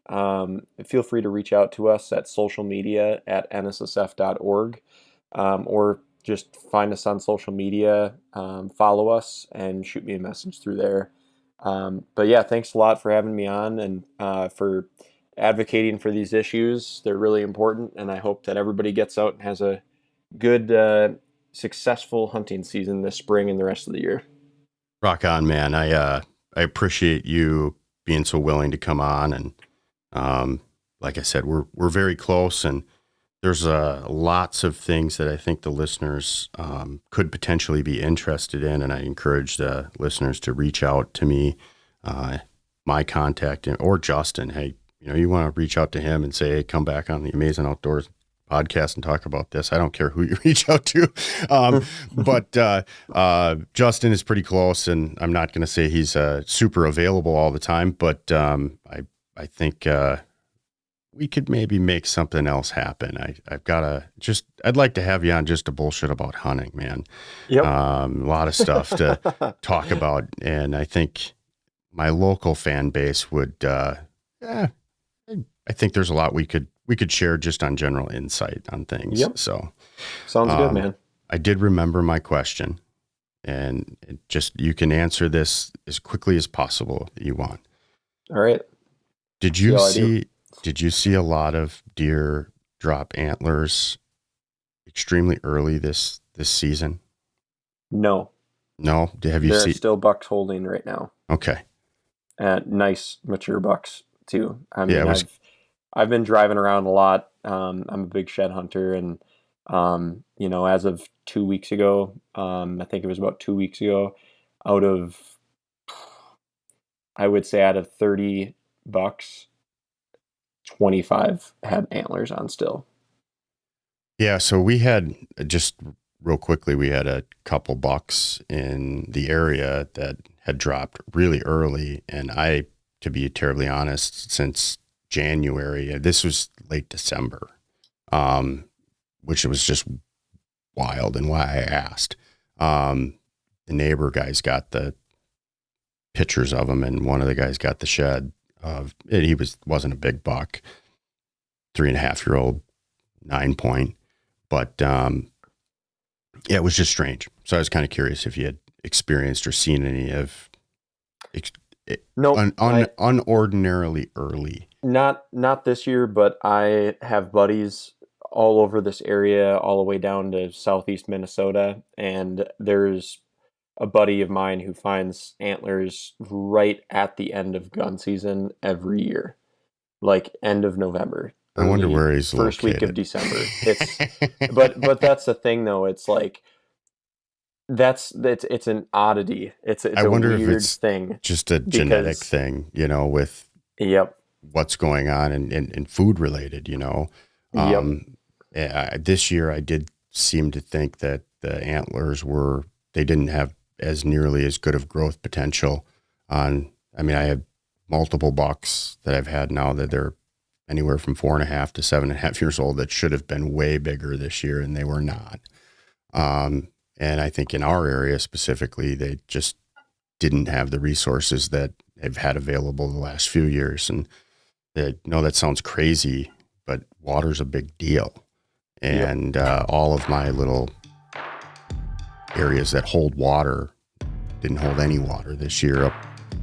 Speaker 5: feel free to reach out to us at social media at nssf.org, or just find us on social media, follow us, and shoot me a message through there. But yeah, thanks a lot for having me on and for advocating for these issues. They're really important, and I hope that everybody gets out and has a good, successful hunting season this spring and the rest of the year.
Speaker 4: Rock on, man. I appreciate you being so willing to come on, and like I said, we're very close, and there's lots of things that I think the listeners could potentially be interested in, and I encourage the listeners to reach out to me, my contact, or Justin. Hey, you want to reach out to him and say, hey, come back on the Amazing Outdoors podcast and talk about this. I don't care who you reach out to, but Justin is pretty close, and I'm not going to say he's super available all the time, but I think we could maybe make something else happen. I'd like to have you on just to bullshit about hunting, man.
Speaker 5: Yep.
Speaker 4: A lot of stuff to talk about. And I think my local fan base would, I think there's a lot we could share just on general insight on things.
Speaker 5: Yep.
Speaker 4: So
Speaker 5: sounds good, man.
Speaker 4: I did remember my question, and you can answer this as quickly as possible that you want.
Speaker 5: All right.
Speaker 4: Did you see a lot of deer drop antlers extremely early this season?
Speaker 5: No.
Speaker 4: Have you seen?
Speaker 5: There are still bucks holding right now.
Speaker 4: Okay.
Speaker 5: Nice mature bucks too. I mean, I've been driving around a lot. I'm a big shed hunter, and as of 2 weeks ago, I think it was about 2 weeks ago, out of I would say out of 30 bucks, 25 had antlers on still.
Speaker 4: Yeah, so we had, just real quickly, we had a couple bucks in the area that had dropped really early. And I, to be terribly honest, since January, this was late December, which was just wild, and why I asked. The neighbor guys got the pictures of them, and one of the guys got the shed of, and he wasn't a big buck, 3.5-year-old 9-point. But yeah, it was just strange. So I was kind of curious if you had experienced or seen any of unordinarily early.
Speaker 5: Not this year, but I have buddies all over this area, all the way down to southeast Minnesota, and there's a buddy of mine who finds antlers right at the end of gun season every year, like end of November.
Speaker 4: I wonder where he's
Speaker 5: first
Speaker 4: located.
Speaker 5: Week of December. It's but that's the thing though. It's like it's an oddity. It's
Speaker 4: I wonder
Speaker 5: a weird
Speaker 4: if it's
Speaker 5: thing.
Speaker 4: Just a genetic thing, with what's going on and food related, This year I did seem to think that the antlers they didn't have as nearly as good of growth potential I have multiple bucks that I've had now that they're anywhere from 4.5 to 7.5 years old that should have been way bigger this year, and they were not. And I think in our area specifically, they just didn't have the resources that they've had available the last few years. And that sounds crazy, but water's a big deal. And all of my little areas that hold water didn't hold any water this year,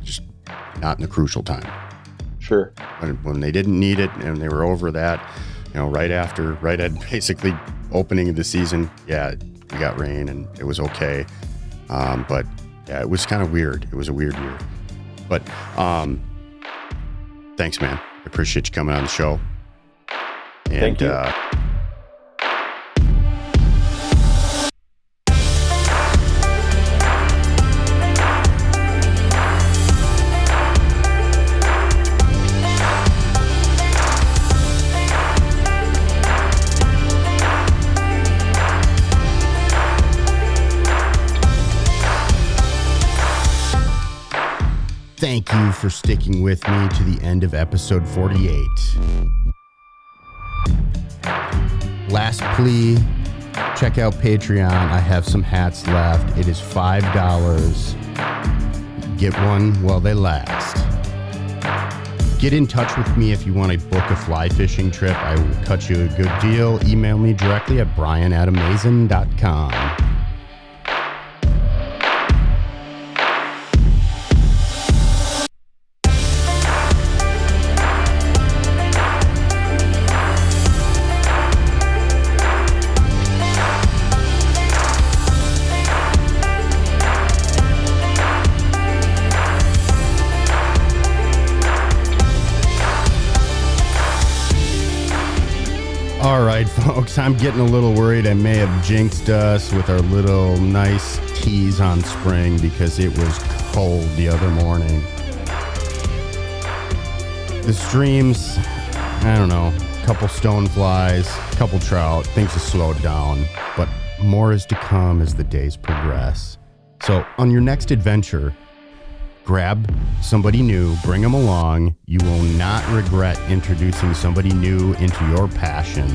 Speaker 4: just not in the crucial time.
Speaker 5: Sure.
Speaker 4: When they didn't need it and they were over that, right at basically opening of the season, we got rain and it was okay. But yeah, it was kind of weird. It was a weird year. But thanks, man. I appreciate you coming on the show. And,
Speaker 5: thank you.
Speaker 4: Thank you for sticking with me to the end of episode 48. Last plea, check out Patreon. I have some hats left. It is $5. Get one while they last. Get in touch with me if you want to book a fly fishing trip. I will cut you a good deal. Email me directly at brian@amazon.com. All right, folks, I'm getting a little worried I may have jinxed us with our little nice tease on spring because it was cold the other morning. The streams, I don't know, a couple stoneflies, a couple trout, things have slowed down, but more is to come as the days progress. So on your next adventure, grab somebody new, bring them along. You will not regret introducing somebody new into your passion.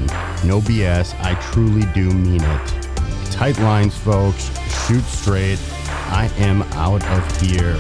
Speaker 4: No BS, I truly do mean it. Tight lines, folks. Shoot straight. I am out of here.